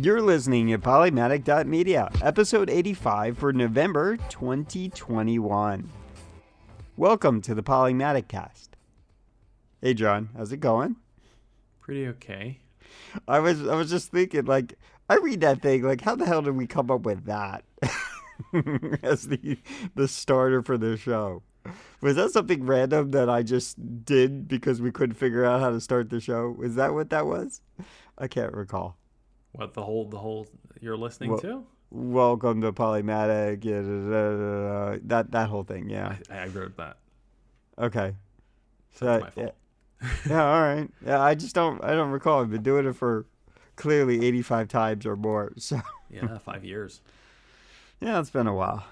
You're listening to Polymatic.media, episode 85 for November 2021. Welcome to the Polymaticast. Hey, John, how's it going? Pretty okay. I was just thinking, like, I read that thing, like, how the hell did we come up with that as the starter for the show? Was that something random that I just did because we couldn't figure out how to start the show? Is that what that was? I can't recall. What, the whole you're listening to? Welcome to Polymatic, that whole thing, yeah. I wrote that. Okay. So That's my fault. Yeah, all right. Yeah, I don't recall. I've been doing it for clearly 85 times or more. So Yeah, 5 years. yeah, it's been a while.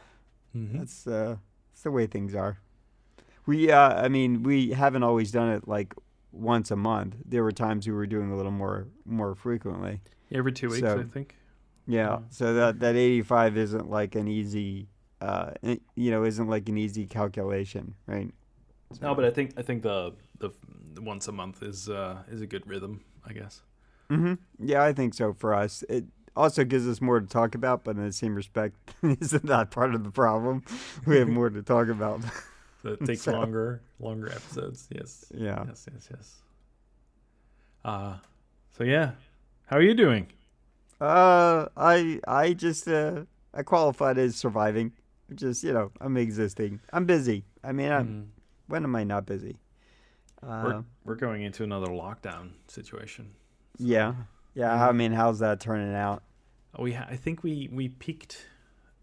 Mm-hmm. That's the way things are. We haven't always done it like once a month. There were times we were doing a little more frequently. Every 2 weeks, I think. Yeah. So that 85 isn't like an easy isn't like an easy calculation, right? So, No, but I think the once a month is a good rhythm, I guess. Mm-hmm. Yeah, I think so for us. It also gives us more to talk about, but in the same respect, isn't that part of the problem? We have more to talk about. So it takes longer episodes. Yes. Yeah. Yes. So yeah, how are you doing? I just I qualified as surviving. Just I'm existing. I'm busy. I mean, when am I not busy? We're going into another lockdown situation. So. Yeah. I mean, how's that turning out? I think we peaked.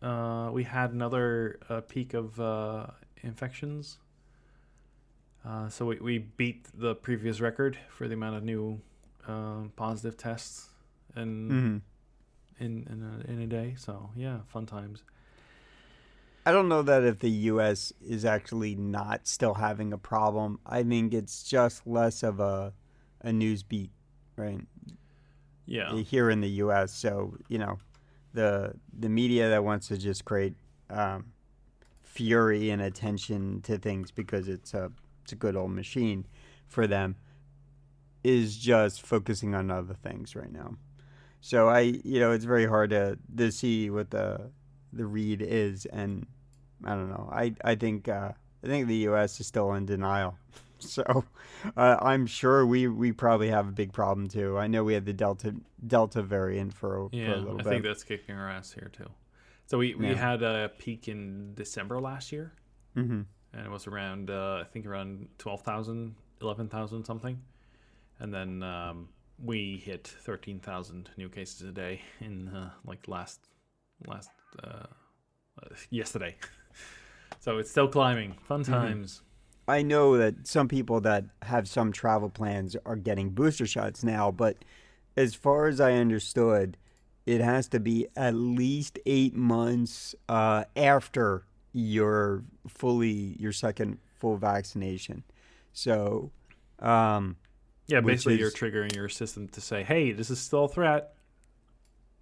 We had another peak of infections. So we beat the previous record for the amount of new positive tests in a day. So yeah, fun times. I don't know that if the U.S. is actually not still having a problem. I think it's just less of a news beat, right? Yeah. Here in the U.S., so the media that wants to just create fury and attention to things because it's a good old machine for them is just focusing on other things right now. So it's very hard to see what the read is, and I don't know. I think the U.S. is still in denial. So I'm sure we probably have a big problem too. I know we had the Delta variant for a little bit. I think that's kicking our ass here too. So we had a peak in December last year, and it was around I think around 12,000, 11,000 something, and then we hit 13,000 new cases a day in last yesterday. So it's still climbing. Fun times. I know that some people that have some travel plans are getting booster shots now, but as far as I understood, it has to be at least 8 months after your second full vaccination. So, basically you're triggering your system to say, "Hey, this is still a threat."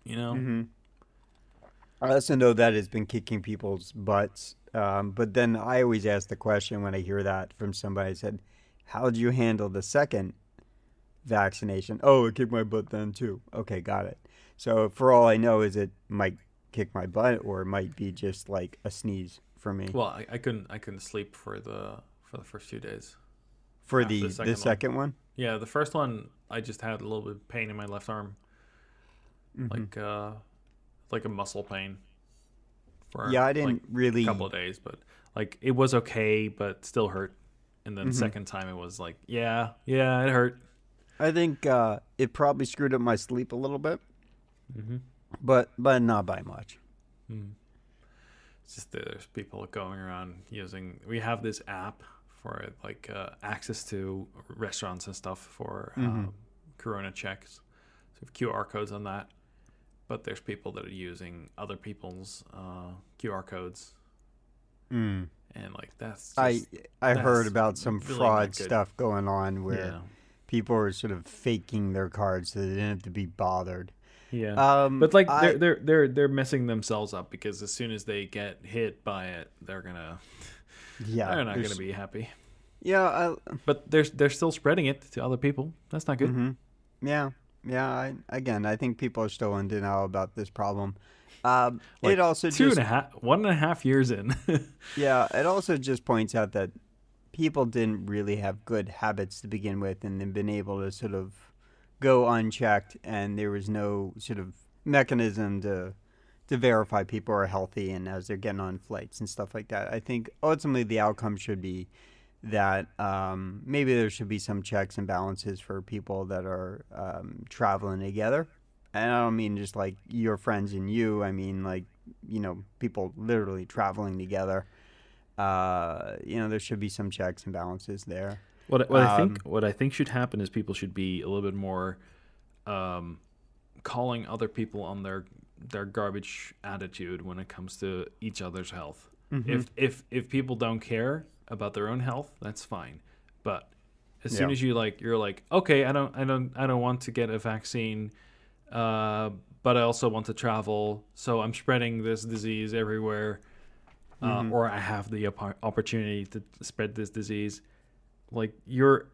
I also know that it's been kicking people's butts. But then I always ask the question when I hear that from somebody. I said, how did you handle the second vaccination? Oh, it kicked my butt then too. Okay, got it. So for all I know is it might kick my butt or it might be just like a sneeze for me. Well, I couldn't sleep for the first 2 days. For the second one? Yeah, the first one I just had a little bit of pain in my left arm. Like a muscle pain. I didn't really a couple of days, but it was okay, but still hurt. And then the second time it was like, yeah, it hurt. I think it probably screwed up my sleep a little bit, but not by much. It's just that there's people going around using. We have this app for access to restaurants and stuff for Corona checks. So we have QR codes on that. But there's people that are using other people's QR codes, and that's. I heard about some really fraud stuff going on where people are sort of faking their cards so they didn't have to be bothered. Yeah, but they're messing themselves up because as soon as they get hit by it, they're not gonna be happy. Yeah, but they're still spreading it to other people. That's not good. Yeah. Yeah, I think people are still in denial about this problem. It Like also just 1.5 years in. yeah, it also just points out that people didn't really have good habits to begin with, and they've been able to sort of go unchecked, and there was no sort of mechanism to verify people are healthy and as they're getting on flights and stuff like that. I think ultimately the outcome should be that maybe there should be some checks and balances for people that are traveling together. And I don't mean just like your friends and you. I mean like, people literally traveling together. There should be some checks and balances there. What I think Um, what I think should happen is people should be a little bit more calling other people on their garbage attitude when it comes to each other's health. hmm If people don't care about their own health, that's fine. But as soon Yeah. as you're like, okay, I don't want to get a vaccine, uh, but I also want to travel, so I'm spreading this disease everywhere, hmm or I have the opportunity to spread this disease. Like you're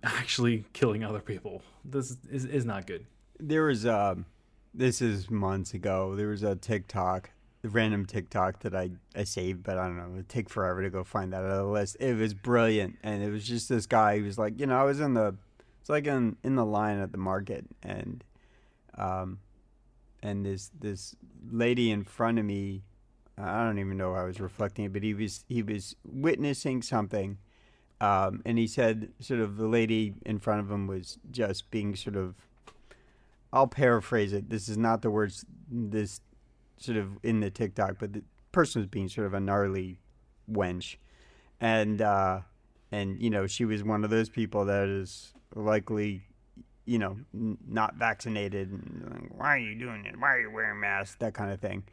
actually killing other people. This is not good. There was this is months ago. There was a TikTok, a random TikTok that I saved, but I don't know. It'd take forever to go find that out of the list. It was brilliant, and it was just this guy who was like, I was it's like in the line at the market, um, and this lady in front of me, I don't even know how I was reflecting it, but he was witnessing something, and he said sort of the lady in front of him was just being sort of, I'll paraphrase it. This is not the words this sort of in the TikTok, but the person was being sort of a gnarly wench, and she was one of those people that is likely, not vaccinated. And like, why are you doing it? Why are you wearing masks? That kind of thing,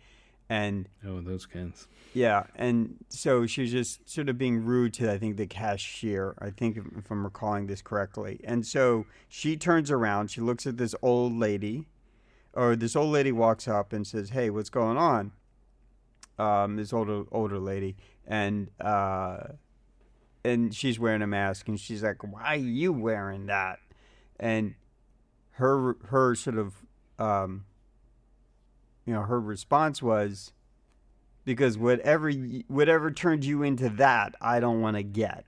and Oh, those cans. yeah, and so she was just sort of being rude to, I think, the cashier. I think if I'm recalling this correctly, and so she turns around, she looks at this old lady, or this old lady walks up and says, "Hey, what's going on?" This older lady, and she's wearing a mask, and she's like, "Why are you wearing that?" And her sort of um, her response was, "Because whatever turned you into that, I don't want to get."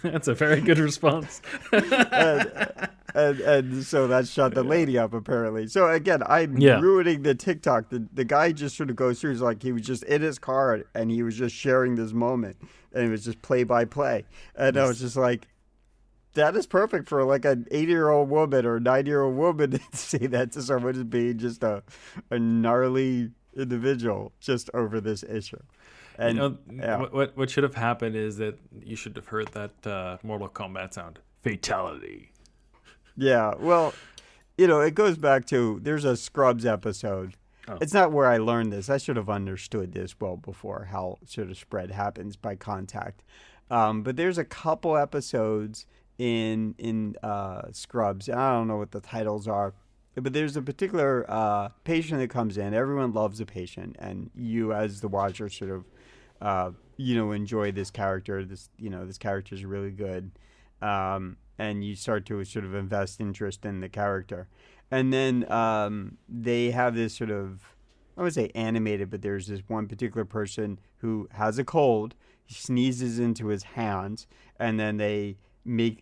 That's a very good response. and, and so that shut the lady up apparently. So again, I'm Yeah. ruining the TikTok. The guy just sort of goes through. He's like, he was just in his car and he was just sharing this moment, and it was just play by play. And I was Yes. just like, that is perfect for like an 80-year-old woman or a 90-year-old woman to say that to someone as being just a gnarly individual just over this issue. You And know yeah, what should have happened is that you should have heard that Mortal Kombat sound. Fatality. yeah. Well, it goes back to there's a Scrubs episode. Oh. It's not where I learned this. I should have understood this well before how sort of spread happens by contact. But there's a couple episodes in Scrubs. And I don't know what the titles are, but there's a particular patient that comes in. Everyone loves the patient, and you as the watcher sort of enjoy this character. This character is really good. And you start to sort of invest interest in the character. And then they have this sort of, I would say animated, but there's this one particular person who has a cold. He sneezes into his hands, and then they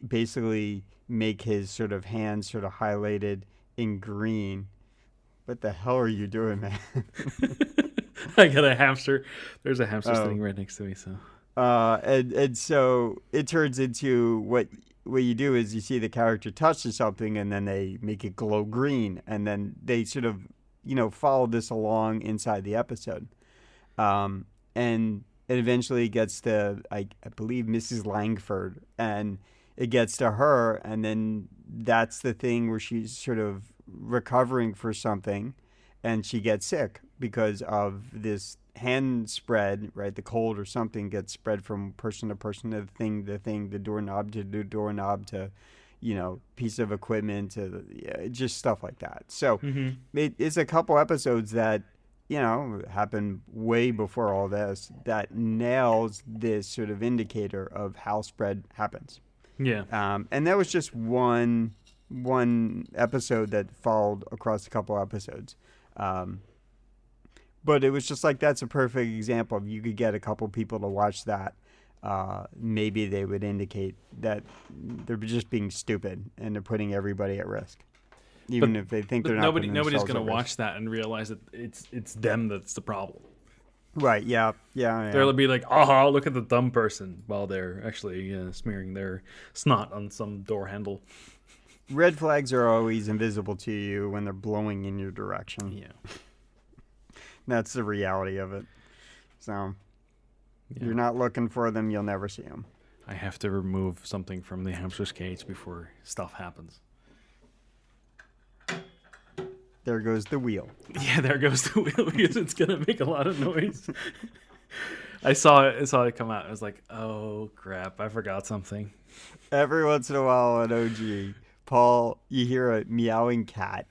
basically make his sort of hands sort of highlighted in green. What the hell are you doing, man? I got a hamster. There's a hamster Oh, sitting right next to me. So and so it turns into what you do is you see the character touches something and then they make it glow green, and then they sort of follow this along inside the episode, and it eventually gets to I believe Mrs. Langford, and it gets to her, and then that's the thing where she's sort of recovering for something, and she gets sick because of this hand spread, right? The cold or something gets spread from person to person, to thing, the doorknob to the doorknob to, piece of equipment to just stuff like that. So mm-hmm. it's a couple episodes that, happened way before all this that nails this sort of indicator of how spread happens. Yeah. And that was just one one episode that followed across a couple episodes. Um, but it was just like that's a perfect example of you could get a couple people to watch that. Maybe they would indicate that they're just being stupid and they're putting everybody at risk, even if they think they're But not. nobody's gonna at risk. watch that and realize that it's them that's the problem. Right? Yeah. They'll be like, "Oh, look at the dumb person," while they're actually smearing their snot on some door handle. Red flags are always invisible to you when they're blowing in your direction. Yeah. That's the reality of it. So Yeah. you're not looking for them, you'll never see them. I have to remove something from the hamster's cage before stuff happens. There goes the wheel. Yeah, there goes the wheel because it's gonna make a lot of noise. I saw it come out. I was like, "Oh crap! I forgot something." Every once in a while on OG, Paul, you hear a meowing cat,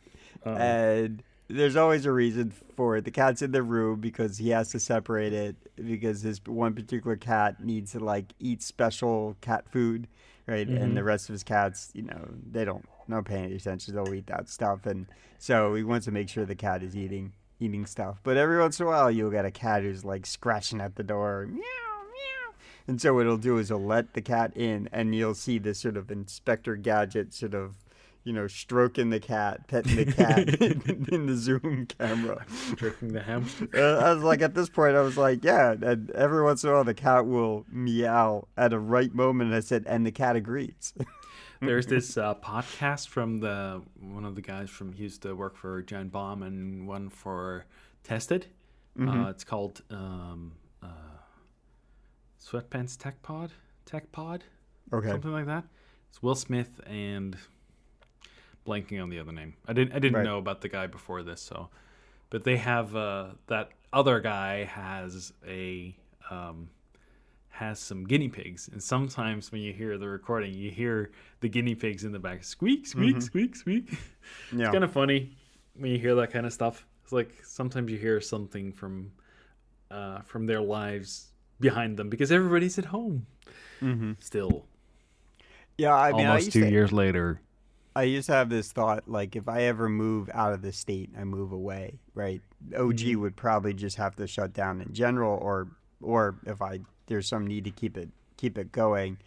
and there's always a reason for it. The cat's in the room because he has to separate it because his one particular cat needs to like eat special cat food, right? Mm-hmm. And the rest of his cats, they don't not paying any attention. They'll eat that stuff, and so he wants to make sure the cat is eating stuff. But every once in a while, you'll get a cat who's like scratching at the door, meow meow. And so what he'll do is he'll let the cat in, and you'll see this sort of Inspector Gadget sort of, stroking the cat, petting the cat in the zoom camera. Stroking the hamster. I was like, at this point, I was like, yeah. And every once in a while, the cat will meow at a right moment. And I said, and the cat agrees. There's this podcast from one of the guys from he used to work for Giant Bomb and one for Tested. Mm-hmm. It's called Sweatpants Tech Pod, Okay. something like that. It's Will Smith and blanking on the other name. I didn't Right. know about the guy before this, but they have that other guy has some guinea pigs, and sometimes when you hear the recording, you hear the guinea pigs in the back squeak, squeak, squeak, squeak. Yeah. It's kind of funny when you hear that kind of stuff. It's like sometimes you hear something from their lives behind them because everybody's at home still. Yeah, I mean, Almost 2 years later. I used to have this thought, like, if I ever move out of the state, I move away, right? OG would probably just have to shut down in general, or if there's some need to keep it going,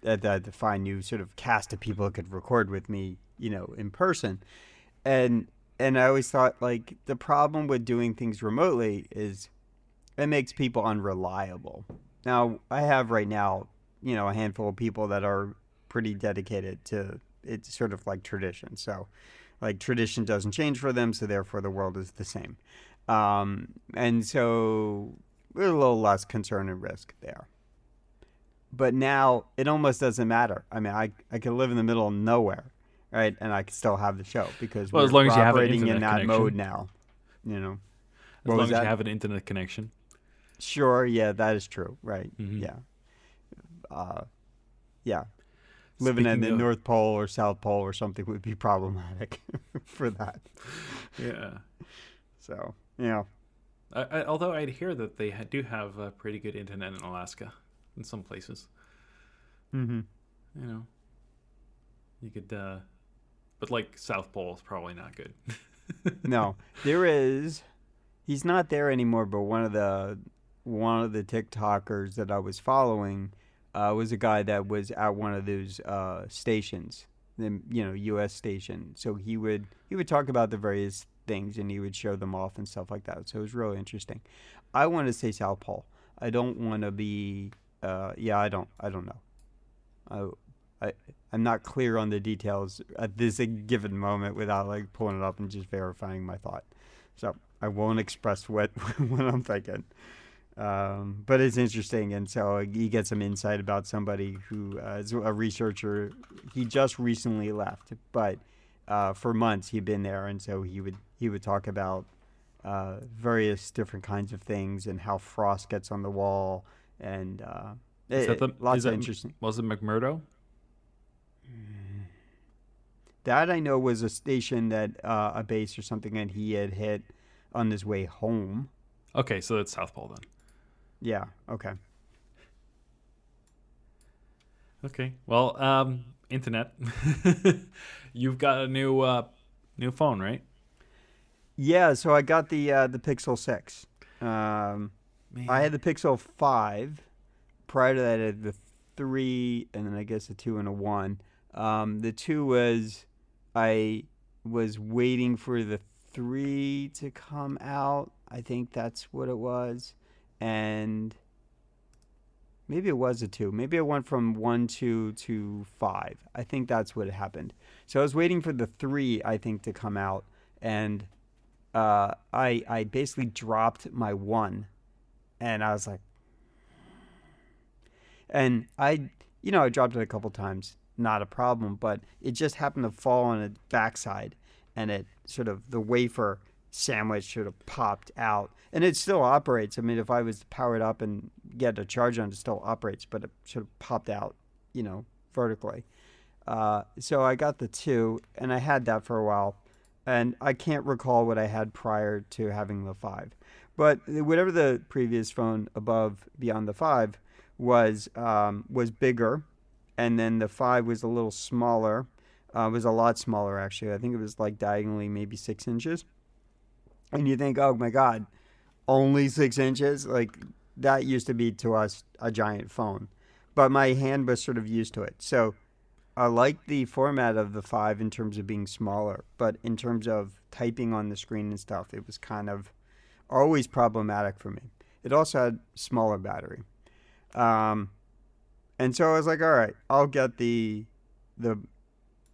to find new sort of cast of people that could record with me, in person. And I always thought, like, the problem with doing things remotely is it makes people unreliable. Now, I have right now, a handful of people that are pretty dedicated to it's sort of like tradition. So, like, tradition doesn't change for them, so therefore the world is the same. And so we're a little less concern and risk there. But now it almost doesn't matter. I mean, I can live in the middle of nowhere, right? And I can still have the show because Well, as long as you have an operating in internet that connection. mode now. As long as you have an internet connection. Sure, yeah, that is true, right? Mm-hmm. Yeah. Yeah. Living in the North Pole or South Pole or something would be problematic for that. Yeah. So, Although I'd hear that they do have pretty good internet in Alaska, in some places. Mm-hmm. You could, but like South Pole is probably not good. No, there is. He's not there anymore. But one of the TikTokers that I was following was a guy that was at one of those stations, the U.S. station. So he would talk about the various things and he would show them off and stuff like that. So it was really interesting. I want to say South Pole. I don't want to be. I don't know. I'm not clear on the details at this given moment without like pulling it up and just verifying my thought. So I won't express what I'm thinking. But it's interesting, and so you get some insight about somebody who is a researcher. He just recently left, but for months he'd been there, and so he would talk about various different kinds of things and how frost gets on the wall, and lots of interesting. Was it McMurdo? That I know was a station that a base or something that he had hit on his way home. Okay, so that's South Pole then. Yeah. Okay. Okay. Well, internet. You've got a new phone, right? Yeah, so I got the Pixel 6. Um, I Man. had the Pixel 5. Prior to that, I had the 3, and then I guess a 2 and a 1. The 2 was I was waiting for the 3 to come out. I think that's what it was. And maybe it was a 2. Maybe it went from 1, 2 to 5. I think that's what happened. So I was waiting for the 3, I think, to come out. And I basically dropped my 1. And I was like, and I dropped it a couple times, not a problem, but it just happened to fall on its backside, and it sort of the wafer sandwich sort of popped out, and it still operates. I mean, if I was to power it up and get a charge on it, it still operates, but it sort of popped out, vertically. So I got the 2, and I had that for a while, and I can't recall what I had prior to having the 5. But whatever the previous phone above beyond the 5 was bigger, and then the 5 was a little smaller. Was a lot smaller actually. I think it was like diagonally maybe 6 inches. And you think, oh my God, only 6 inches? Like that used to be to us a giant phone, but my hand was sort of used to it. So I like the format of the 5 in terms of being smaller, but in terms of typing on the screen and stuff, it was kind of always problematic for me. It also had smaller battery. Um, and so I was like, all right, I'll get the the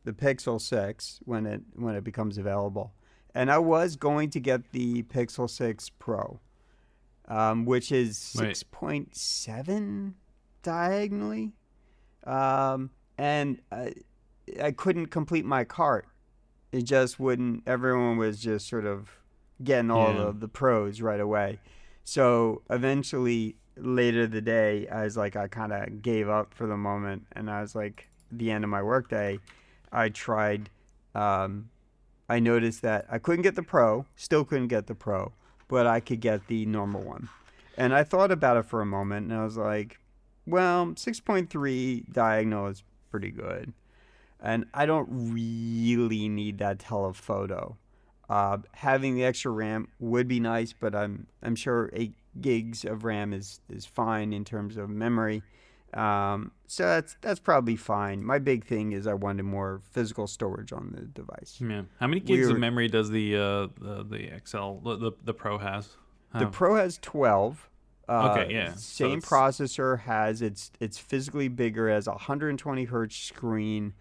Pixel 6 when it becomes available. And I was going to get the Pixel 6 Pro, which is Wait. 6.7 diagonally. And I couldn't complete my cart. It just wouldn't. Everyone was just sort of getting all Yeah. the pros right away. So eventually, later the day, I was like, I kind of gave up for the moment, and I was like, at the end of my workday, I tried. Um, I noticed that I couldn't get the Pro, still couldn't get the Pro, but I could get the normal one. And I thought about it for a moment, and I was like, well, 6.3 diagonal is pretty good, and I don't really need that telephoto. Having the extra RAM would be nice, but I'm sure 8 gigs of RAM is fine in terms of memory. So that's probably fine. My big thing is I wanted more physical storage on the device. Yeah. How many We gigs of were memory does the XL the Pro has? The Pro has 12. Okay, yeah. So Same it's processor has it's physically bigger, as a 120 hertz screen,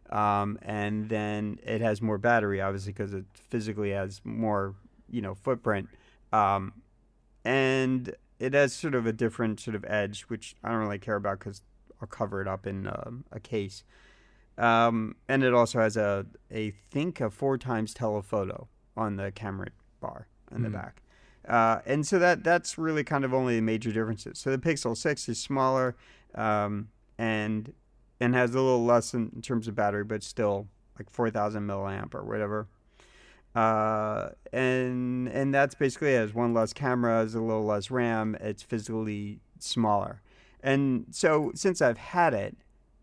and then it has more battery, obviously, because it physically has more footprint, um, and it has sort of a different sort of edge, which I don't really care about because I'll cover it up in a case. And it also has a think a 4 times telephoto on the camera bar in the hmm. back. And so that's really kind of only the major differences. So the Pixel 6 is smaller, and has a little less in terms of battery, but still like 4,000 milliamp or whatever. And that's basically it. It has one less camera, has a little less RAM. It's physically smaller. And so since I've had it,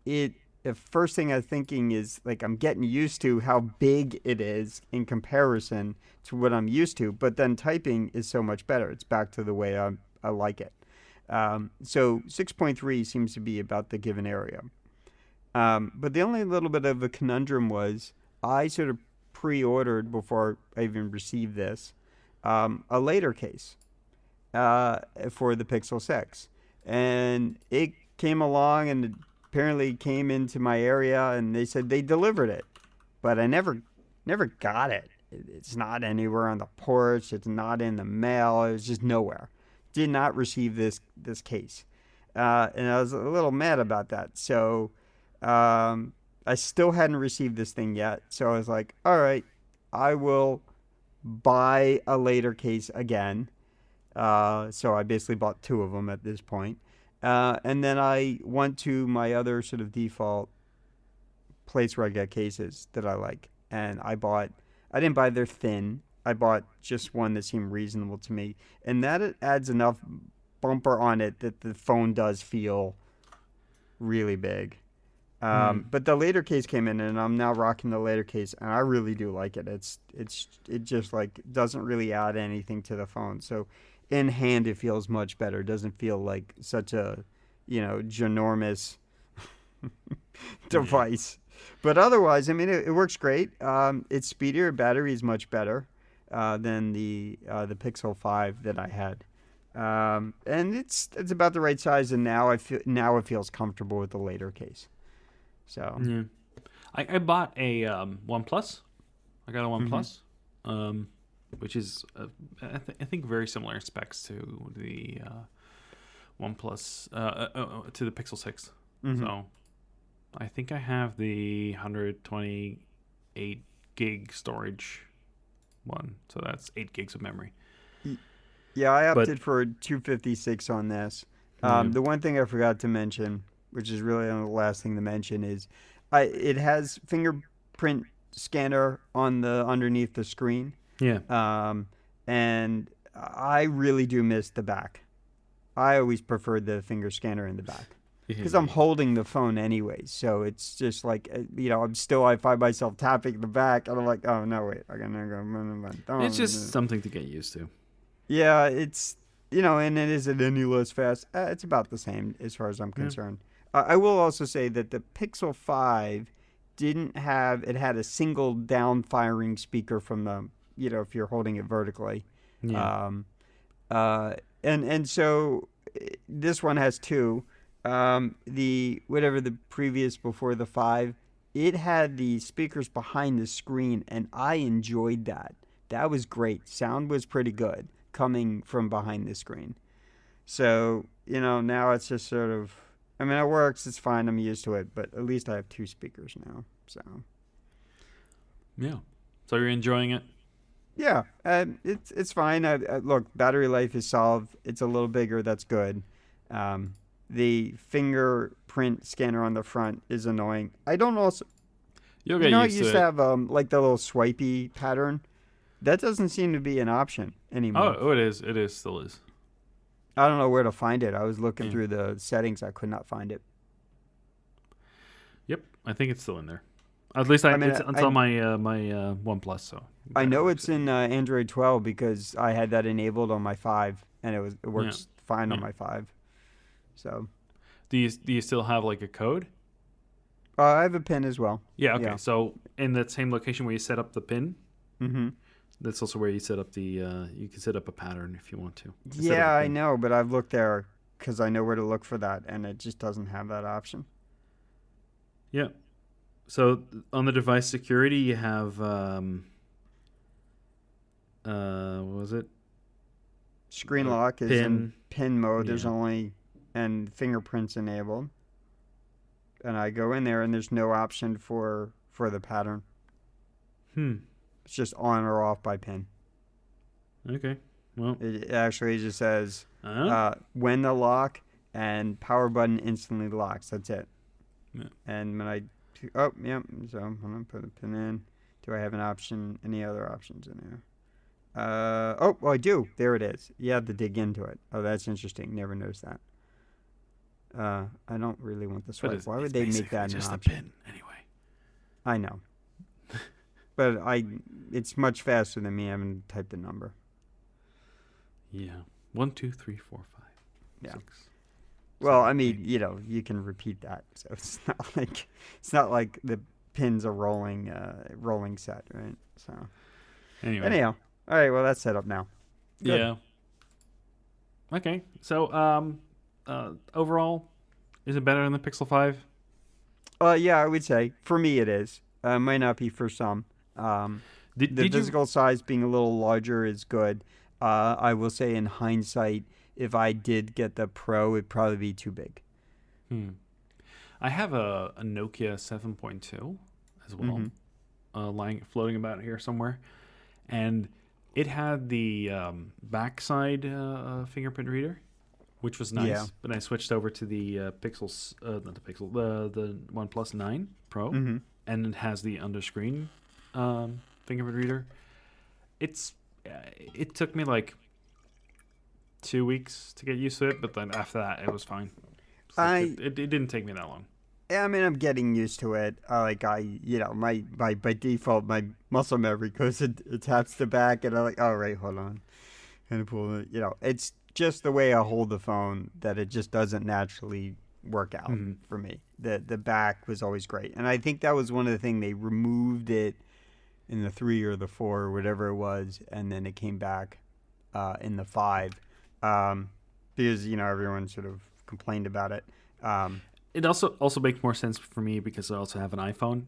the first thing I'm thinking is like I'm getting used to how big it is in comparison to what I'm used to. But then typing is so much better. It's back to the way I like it. So 6.3 seems to be about the given area. But the only little bit of a conundrum was I sort of pre-ordered before I even received this a later case for the Pixel 6, and it came along and apparently came into my area, and they said they delivered it, but I never got it. It's not anywhere on the porch. It's not in the mail. It was just nowhere. Did not receive this case, and I was a little mad about that. So I still hadn't received this thing yet. So I was like, all right, I will buy a later case again. So I basically bought 2 of them at this point. And then I went to my other sort of default place where I get cases that I like. And I didn't buy their thin. I bought just one that seemed reasonable to me. And that it adds enough bumper on it that the phone does feel really big. But the later case came in, and I'm now rocking the later case, and I really do like it. It just like doesn't really add anything to the phone. So in hand, it feels much better. It doesn't feel like such a, ginormous device. But otherwise, I mean, it works great. It's speedier. Battery is much better than the Pixel 5 that I had. And it's about the right size, and now it feels comfortable with the later case. So Yeah. I bought a OnePlus. I got a OnePlus, which is I think very similar in specs to the OnePlus to the Pixel 6. So I think I have the 128 gig storage one. So that's 8 gigs of memory. Yeah, I opted for 256 on this. The one thing I forgot to mention, which is really the last thing to mention, is it has fingerprint scanner on the underneath the screen. Yeah. And I really do miss the back. I always preferred the finger scanner in the back because I'm holding the phone anyways. So it's just like I find myself tapping the back, and I'm like, oh no, wait, I gotta go. It's just something to get used to. Yeah, it's and it isn't any less fast. It's about the same as far as I'm concerned. I will also say that the Pixel 5 didn't have. It had a single down firing speaker from the if you're holding it vertically. Yeah. And so this one has two. The previous before the 5, it had the speakers behind the screen, and I enjoyed that. That was great. Sound was pretty good coming from behind the screen. So, now it's just sort of, I mean, it works. It's fine. I'm used to it, but at least I have 2 speakers now. So, yeah. So you're enjoying it? Yeah, it's fine. Look, battery life is solid. It's a little bigger. That's good. The fingerprint scanner on the front is annoying. I don't also. You'll get I used used to to it. have like the little swipey pattern. That doesn't seem to be an option anymore. Oh, it is. It is. Still is. I don't know where to find it. I was looking through the settings. I could not find it. Yep, I think it's still in there. At least it's on my OnePlus. So I know it's in Android 12 because I had that enabled on my 5, and it works fine on my 5. So, do you still have like a code? I have a pin as well. Yeah. Okay. Yeah. So in that same location where you set up the pin, mm-hmm. that's also where you set up the. You can set up a pattern if you want to. Yeah, I know, but I've looked there because I know where to look for that, and it just doesn't have that option. Yeah. So on the device security, you have what was it? Screen lock is pin. In pin mode. There's only and fingerprints enabled. And I go in there, and there's no option for the pattern. It's just on or off by pin. Okay. Well, it actually just says when the lock and power button instantly locks. That's it. Yeah. And when I so I'm gonna put a pin in. Do I have any other options in there? I do. There it is. You have to dig into it. Oh, that's interesting. Never noticed that. I don't really want the swipe. Why would they make that an just option? A pin anyway. I know, but it's much faster than me having to type the number. Yeah, 1, 2, 3, 4, 5. Yeah. 6. Well, I mean, you can repeat that, so it's not like the pins are rolling set, right? So anyhow, all right. Well, that's set up now. Good. Yeah. Okay. So overall, is it better than the Pixel 5? Yeah, I would say for me it is. Might not be for some. The physical size being a little larger is good. I will say in hindsight, if I did get the Pro, it'd probably be too big. I have a Nokia 7.2 as well, floating about here somewhere, and it had the backside fingerprint reader, which was nice. Yeah. But I switched over to the the OnePlus 9 Pro, and it has the underscreen fingerprint reader. It took me like 2 weeks to get used to it, but then after that, it was fine. It didn't take me that long. I mean, I'm getting used to it. My by default, my muscle memory goes, it taps the back, and I'm like, all right, hold on. And pull it. It's just the way I hold the phone that it just doesn't naturally work out Mm-hmm. for me. The back was always great, and I think that was one of the things they removed it in the 3 or the 4 or whatever it was, and then it came back in the 5, because everyone sort of complained about it. It also makes more sense for me because I also have an iPhone,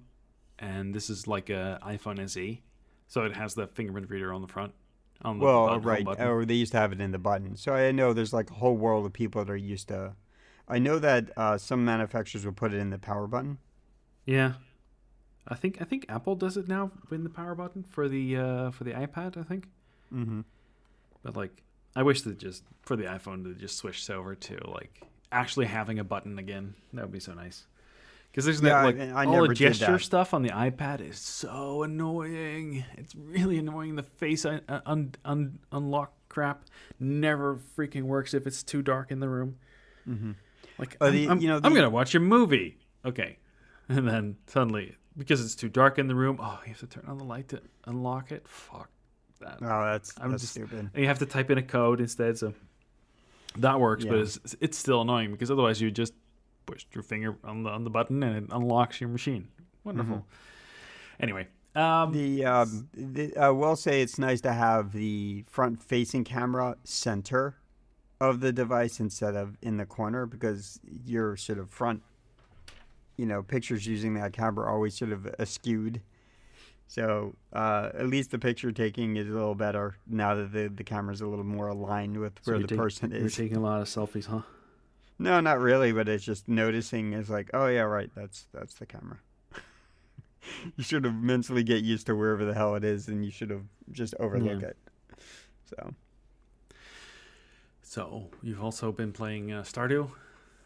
and this is like a iPhone SE, so it has the fingerprint reader on the front, on the Well, home right, button. or they used to have it in the button. So I know there's like a whole world of people that are used to. I know that some manufacturers will put it in the power button. Yeah, I think Apple does it now in the power button for the iPad. I think, Mm-hmm. but like I wish that just for the iPhone to just switch over to like actually having a button again. That would be so nice. Because there's Yeah, like I all never the did gesture that. stuff on the iPad is so annoying. It's really annoying. The face unlock crap never freaking works if it's too dark in the room. Mm-hmm. Like Oh, I'm gonna watch a movie, okay, and then suddenly because it's too dark in the room, oh, you have to turn on the light to unlock it. Fuck that. Oh, that's I'm that's just stupid. you have to type in a code instead, so that works, but Yeah. it's still annoying because otherwise you just push your finger on the button and it unlocks your machine. Mm-hmm. Wonderful. Anyway, I will say it's nice to have the front-facing camera center of the device instead of in the corner, because your sort of front, pictures using that camera are always sort of askewed. So at least the picture taking is a little better now that the camera's a little more aligned with so where the person you're is. taking a lot of selfies, huh? No, not really, but it's just noticing is like, oh yeah, right, that's the camera. You should have mentally get used to wherever the hell it is, and you should have just overlook Yeah. it. So So you've also been playing Stardew.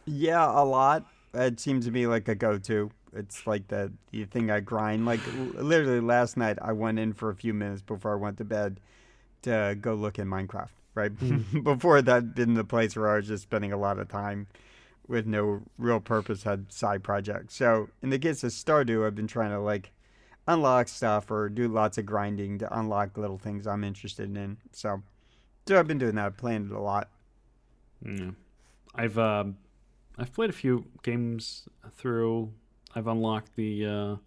yeah, a lot. It seems to be like a go-to. It's like the thing I grind. Like literally last night, I went in for a few minutes before I went to bed to go look in Minecraft. Right Hmm. before that, been the place where I was just spending a lot of time with no real purpose, had side projects. So in the case of Stardew, I've been trying to like unlock stuff or do lots of grinding to unlock little things I'm interested in. So I've been doing that, playing it a lot. Yeah. I've I've played a few games through. I've unlocked the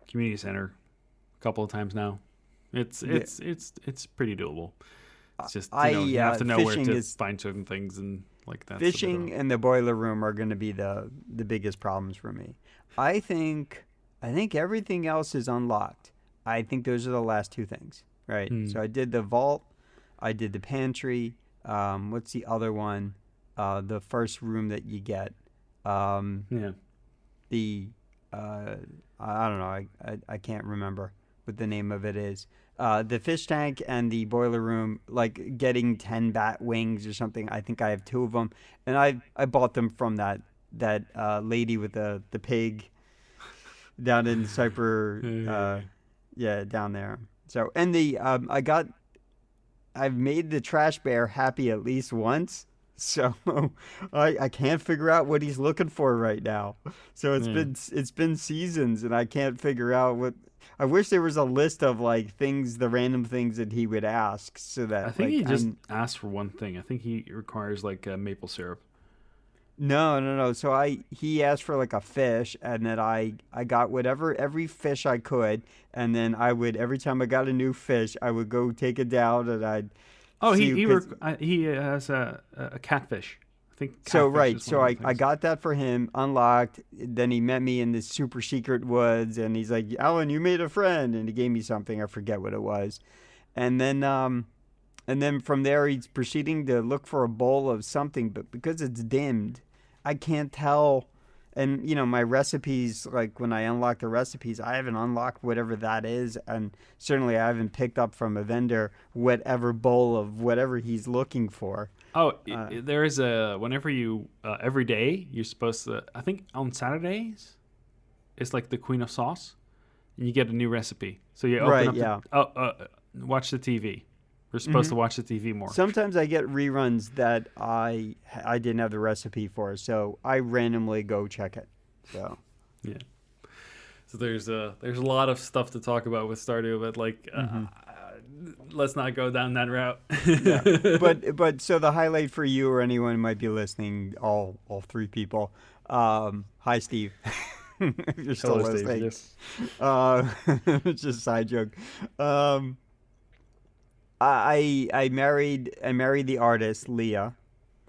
community center a couple of times now. It's Yeah, it's pretty doable. It's just I you have to know where fishing to is find certain things and like that's a bit of fishing and the boiler room are going to be the biggest problems for me. I think everything else is unlocked. I think those are the last two things, right? Hmm. So I did the vault, I did the pantry. What's the other one? The first room that you get. Um, Yeah. the I don't know. I can't remember what the name of it is. The fish tank and the boiler room, like getting 10 bat wings or something. I think I have two of them, and I bought them from that lady with the pig down in Cyper. Yeah, down there. So and the I've made the trash bear happy at least once. So I can't figure out what he's looking for right now. So Yeah. it's been seasons and I can't figure out what. I wish there was a list of like things, the random things that he would ask, so I that think like he just I'm. asked for one thing. I think he requires like maple syrup. No. So he asked for like a fish, and then I got whatever every fish I could, and then I would every time I got a new fish, I would go take it down and I'd Oh, see because he has a catfish. I think so catfish right, is one so of the I things. got that for him unlocked. Then he met me in this super secret woods, and he's like, "Alan, you made a friend," and he gave me something. I forget what it was, and then from there he's proceeding to look for a bowl of something, but because it's dimmed, I can't tell. And my recipes, like when I unlock the recipes, I haven't unlocked whatever that is, and certainly I haven't picked up from a vendor whatever bowl of whatever he's looking for. Oh, Uh, there is a whenever you every day you're supposed to. I think on Saturdays, it's like the Queen of Sauce, and you get a new recipe. So you open right, up the yeah. watch the TV, We're supposed to watch the TV more. Sometimes I get reruns that I didn't have the recipe for, so I randomly go check it. So yeah. So there's a lot of stuff to talk about with Stardew, but like let's not go down that route. yeah. But so the highlight for you or anyone who might be listening, all three people. Hi Steve. If you're still Hello, listening. Steve. Yes. Just a side joke. I married the artist Leah.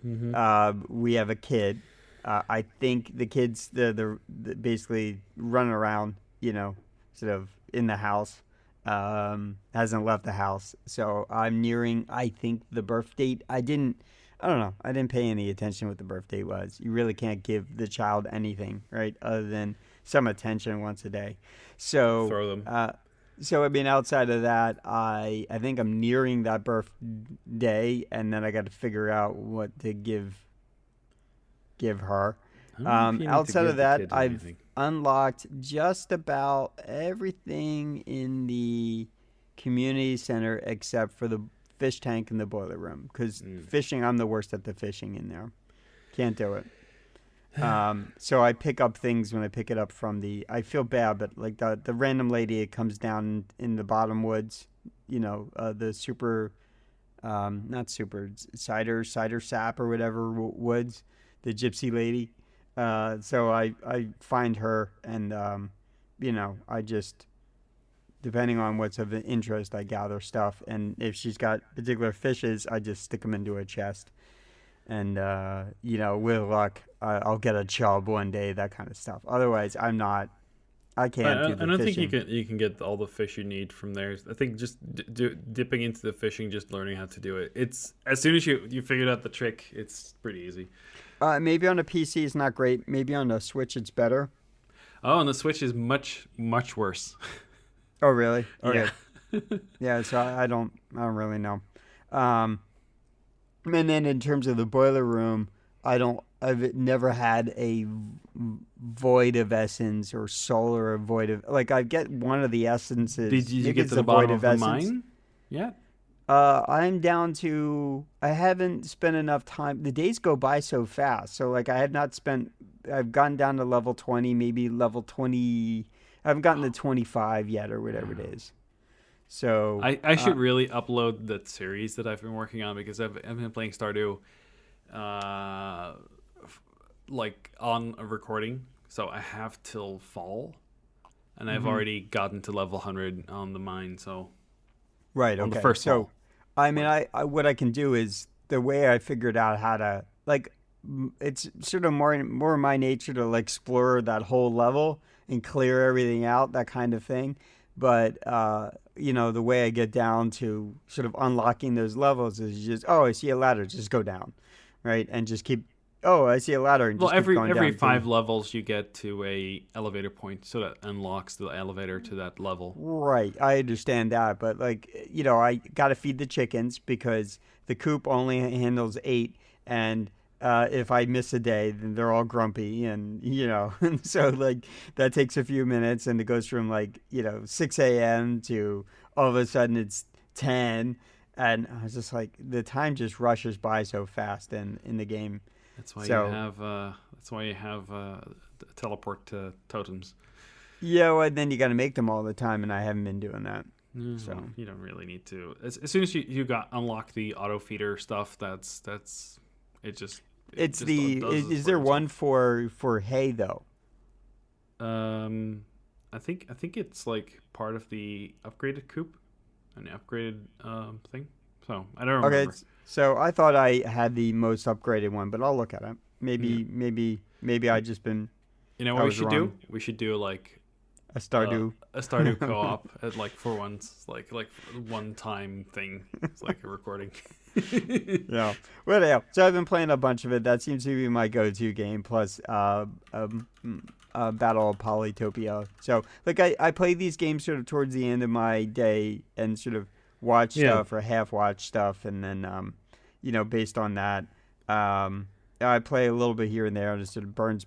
We have a kid. I think the kids the basically run around, sort of in the house. Hasn't left the house, so I'm nearing, I think, the birth date. I don't know. I didn't pay any attention what the birth date was. You really can't give the child anything, right, other than some attention once a day. So throw them. So I mean, outside of that, I think I'm nearing that birthday, and then I got to figure out what to give her. Outside of that, I've unlocked just about everything in the community center except for the fish tank and the boiler room. Because fishing, I'm the worst at the fishing in there. Can't do it. So I pick up things when I pick it up from I feel bad, but like the random lady, it comes down in the bottom woods, the super, not super, cider sap or whatever woods, the gypsy lady. So I find her and, I just, depending on what's of interest, I gather stuff. And if she's got particular fishes, I just stick them into a chest. And, with luck, I'll get a chub one day, that kind of stuff. Otherwise, I can't do the I don't fishing. think you can get all the fish you need from there. I think just dipping into the fishing, just learning how to do it. It's as soon as you figured out the trick, it's pretty easy. Maybe on a PC it's not great. Maybe on a Switch it's better. Oh, and the Switch is much, much worse. Oh, really? Okay. Yeah. Yeah, so I don't really know. And then in terms of the boiler room, I've never had a void of essence or solar void of, like, I get one of the essences. Did you Maybe get it's to the bottom of the mine? Yeah. I'm down to, I haven't spent enough time. The days go by so fast. So like I've gone down to level 20, maybe level 20. I haven't gotten to 25 yet or whatever it is. So I should really upload that series that I've been working on, because I've been playing Stardew like on a recording. So I have till fall, and I've already gotten to level 100 on the mine. So right, on okay. the first so fall. I mean, I what I can do is, the way I figured out how to, like, it's sort of more my nature to, like, explore that whole level and clear everything out, that kind of thing. But the way I get down to sort of unlocking those levels is just, I see a ladder, just go down, right, and just keep. Oh, I see a ladder, and just keep going down. Every 5 levels you get to a elevator point, so that unlocks the elevator to that level. Right, I understand that, but like, I got to feed the chickens because the coop only handles 8, and if I miss a day, then they're all grumpy, and and so like that takes a few minutes, and it goes from 6 a.m. to all of a sudden it's 10, and I was just like, the time just rushes by so fast in the game. That's why you have teleport to totems. Yeah, well, then you got to make them all the time, and I haven't been doing that. So you don't really need to. As soon as you unlock the auto feeder stuff, that's it. Is there one for hay though? I think it's like part of the upgraded coop, an upgraded thing. So I don't remember. Okay, so I thought I had the most upgraded one, but I'll look at it. Maybe I just been. You know what we should do? We should do like a Stardew co-op at for once, like one time thing. It's like a recording. Yeah. Well, yeah. So I've been playing a bunch of it. That seems to be my go-to game. Plus, Battle of Polytopia. So like I play these games sort of towards the end of my day and sort of watch stuff or half watch stuff, and then based on that, I play a little bit here and there, and it sort of burns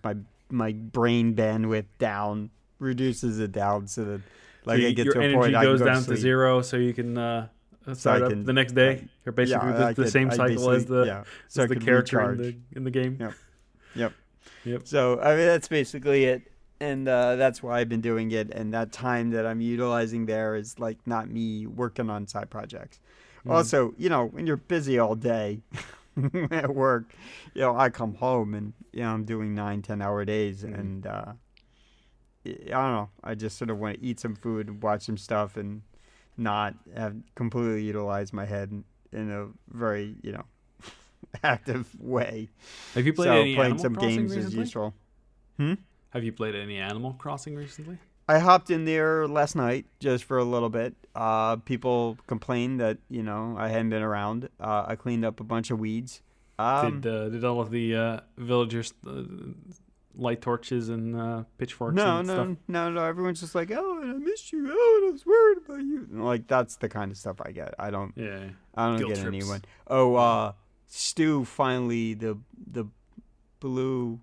my brain bandwidth down, reduces it down, so that I get to a point I can your energy goes go down to sleep. to 0, so you can so I Start up can the next day, or basically yeah, the same cycle as so I the could character recharge. in the game. Yep. Yep. Yep. So I mean that's basically it, and that's why I've been doing it. And that time that I'm utilizing there is like not me working on side projects. Mm. Also, when you're busy all day at work, I come home and I'm doing 9, 10 hour days, Mm. and I don't know. I just sort of want to eat some food, watch some stuff, and not have completely utilized my head in a very active way. Have you played So any playing Animal some Crossing games as recently? usual. Hmm? Have you played any Animal Crossing recently? I hopped in there last night just for a little bit. People complained that I hadn't been around. I cleaned up a bunch of weeds. Did all of the villagers light torches and pitchforks No, and stuff? no, no, no. Everyone's just like, "Oh, I missed you. Oh, I was worried about you." And, like that's the kind of stuff I get. I don't. Yeah, I don't guilt get trips. anyone. Oh, Yeah. Stu finally the blue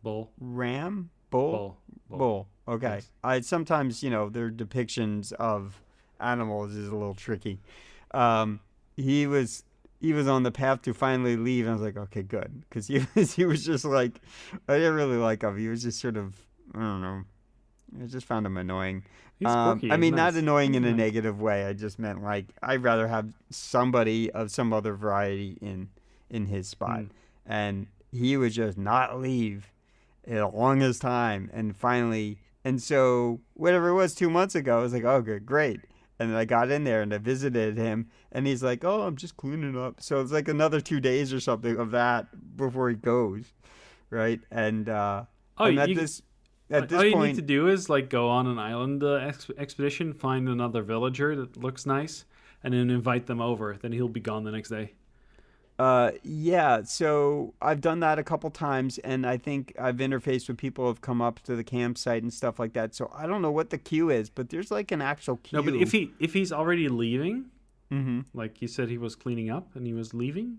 Bull, ram bull bull, bull. bull. Okay. Yes. I sometimes their depictions of animals is a little tricky. He was on the path to finally leave, and I was like, okay, good, because he was just like, I didn't really like him. He was just sort of, I don't know. I just found him annoying. He's quirky. I He's mean, not nice. annoying He's in a nice. negative way. I just meant like I'd rather have somebody of some other variety in his spot, Mm. and he would just not leave the longest time, and finally, and so whatever it was 2 months ago, I was like, oh, good, great. And then I got in there and I visited him, and he's like, "Oh, I'm just cleaning up." So it's like another 2 days or something of that before he goes, right? And Oh, I'm you at all this you need to point. do is like go on an island expedition, find another villager that looks nice, and then invite them over. Then he'll be gone the next day. Yeah, so I've done that a couple times, and I think I've interfaced with people who have come up to the campsite and stuff like that. So I don't know what the queue is, but there's like an actual No, but queue. if he's already leaving, Mm-hmm. like you said, he was cleaning up and he was leaving.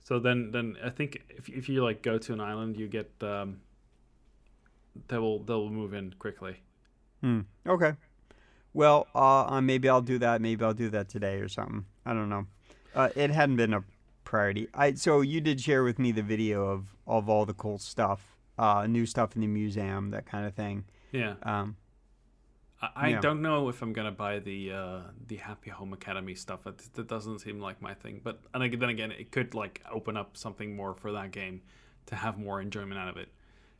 So then I think if you like go to an island, you get they'll move in quickly. Okay. Well, maybe I'll do that. Maybe I'll do that today or something. I don't know. It hadn't been a priority. So you did share with me the video of all the cool stuff, new stuff in the museum, that kind of thing. Yeah. Um, I yeah. don't know if I'm gonna buy the Happy Home Academy stuff. That doesn't seem like my thing. But then again, it could like open up something more for that game to have more enjoyment out of it.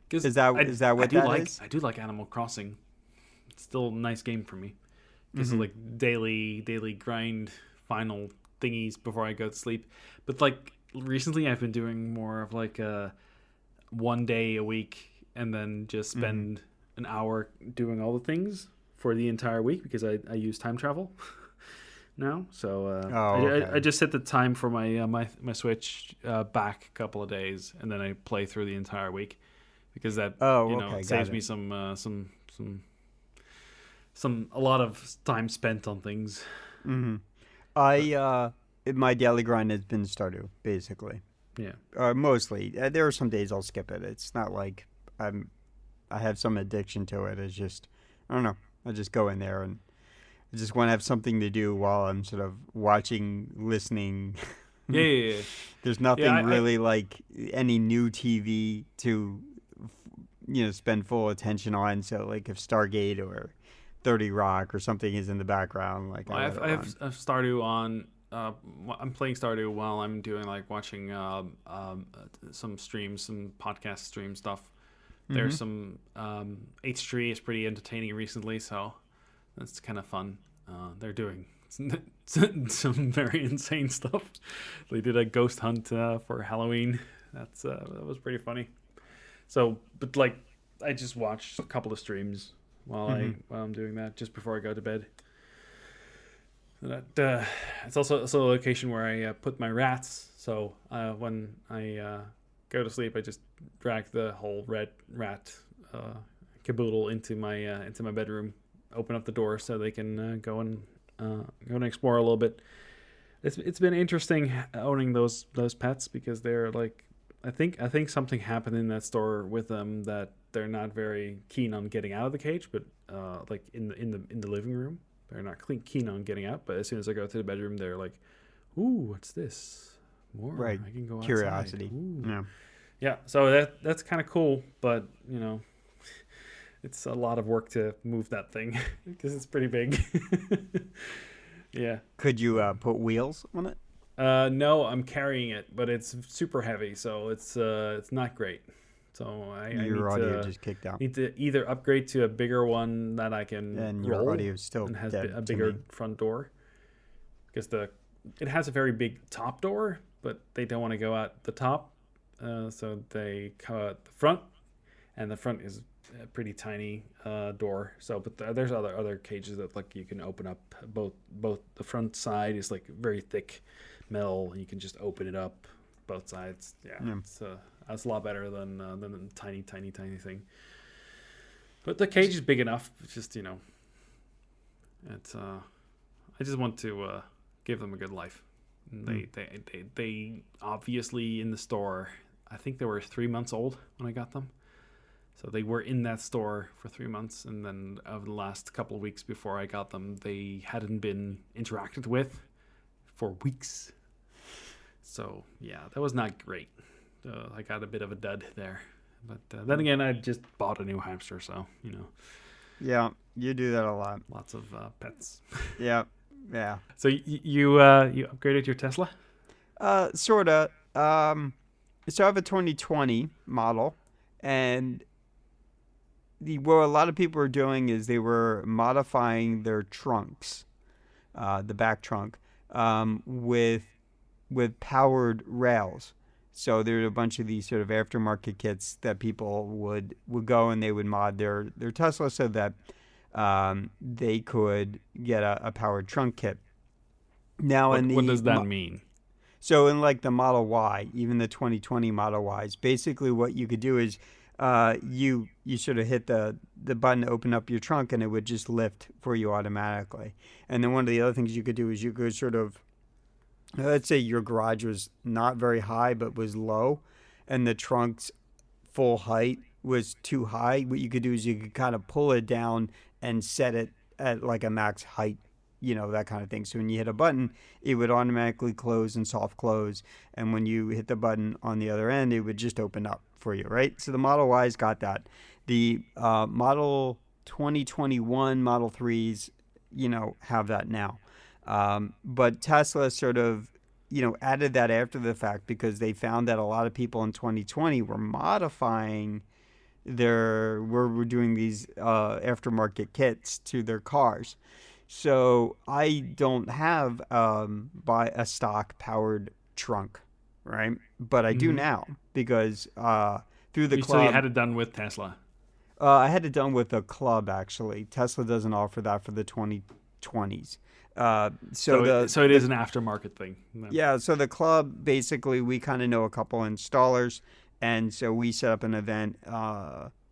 Because Is that what that is? I do like Animal Crossing. It's still a nice game for me. Because Mm-hmm. like daily grind final thingies before I go to sleep. But like recently, I've been doing more of like a 1 day a week, and then just Mm-hmm. spend an hour doing all the things for the entire week because I use time travel now. So Oh, I okay. just set the time for my Switch back a couple of days, and then I play through the entire week because that Oh, okay. Got saves it. me a lot of time spent on things. Mm-hmm. But My daily grind has been Stardew, basically. yeah, Mostly. There are some days I'll skip it. It's not like I have some addiction to it. It's just, I don't know. I just go in there and I just want to have something to do while I'm sort of watching, listening. yeah. There's Yeah, nothing really like any new TV to, spend full attention on. So like if Stargate or 30 Rock or something is in the background, like I let it I have run. Stardew on. I'm playing Stardew while I'm doing like watching some streams, some podcast stream stuff. Mm-hmm. There's some H3 is pretty entertaining recently, so that's kind of fun. They're doing some very insane stuff. They did a ghost hunt for Halloween. That was pretty funny. So, but like, I just watched a couple of streams while Mm-hmm. while I'm doing that just before I go to bed. That it's also a location where I put my rats. So when I go to sleep, I just drag the whole red rat caboodle into my bedroom. Open up the door so they can go and explore a little bit. It's been interesting owning those pets because they're like I think something happened in that store with them that they're not very keen on getting out of the cage, but like in the living room they're not keen on getting out. But as soon as I go to the bedroom, they're like, "Ooh, what's this? More? Right. I can go Curiosity. outside." Ooh. Yeah. Yeah, so that's kind of cool, but it's a lot of work to move that thing because it's pretty big. Yeah. Could you put wheels on it? No, I'm carrying it, but it's super heavy, so it's not great. So I Your audio just kicked out. need to either upgrade to a bigger one that I can And your roll audio is still and has dead a to bigger me. front door, because it has a very big top door, but they don't want to go out the top, so they come out the front, and the front is a pretty tiny door. So, but there's other cages that like you can open up. Both the front side is like very thick metal, and you can just open it up both sides. Yeah. That's a lot better than the tiny thing. But the cage is big enough. It's just it's I just want to give them a good life. And they obviously in the store. I think they were 3 months old when I got them. So they were in that store for 3 months, and then over the last couple of weeks before I got them, they hadn't been interacted with for weeks. So yeah, that was not great. I got a bit of a dud there. But then again, I just bought a new hamster, so Yeah, you do that a lot. lots of pets. Yeah. So you upgraded your Tesla? Sorta. So I have a 2020 model, and what a lot of people are doing is they were modifying their trunks, the back trunk, with powered rails. So there are a bunch of these sort of aftermarket kits that people would go and they would mod their Tesla so that they could get a powered trunk kit. Now, what does that mean? So in like the Model Y, even the 2020 Model Ys, basically what you could do is you sort of hit the button to open up your trunk, and it would just lift for you automatically. And then one of the other things you could do is you could sort of, let's say your garage was not very high but was low, and the trunk's full height was too high. What you could do is you could kind of pull it down and set it at like a max height, that kind of thing. So when you hit a button, it would automatically close and soft close. And when you hit the button on the other end, it would just open up for you, right? So the Model Y's got that. The Model 2021 Model 3s, have that now. But Tesla sort of, added that after the fact because they found that a lot of people in 2020 were modifying were doing these aftermarket kits to their cars. So I don't have buy a stock powered trunk, right? But I do now because through the club. So you had it done with Tesla? I had it done with a club, actually. Tesla doesn't offer that for the 2020s. So it is an aftermarket thing. No. Yeah, so the club, basically, we kind of know a couple installers, and so we set up an event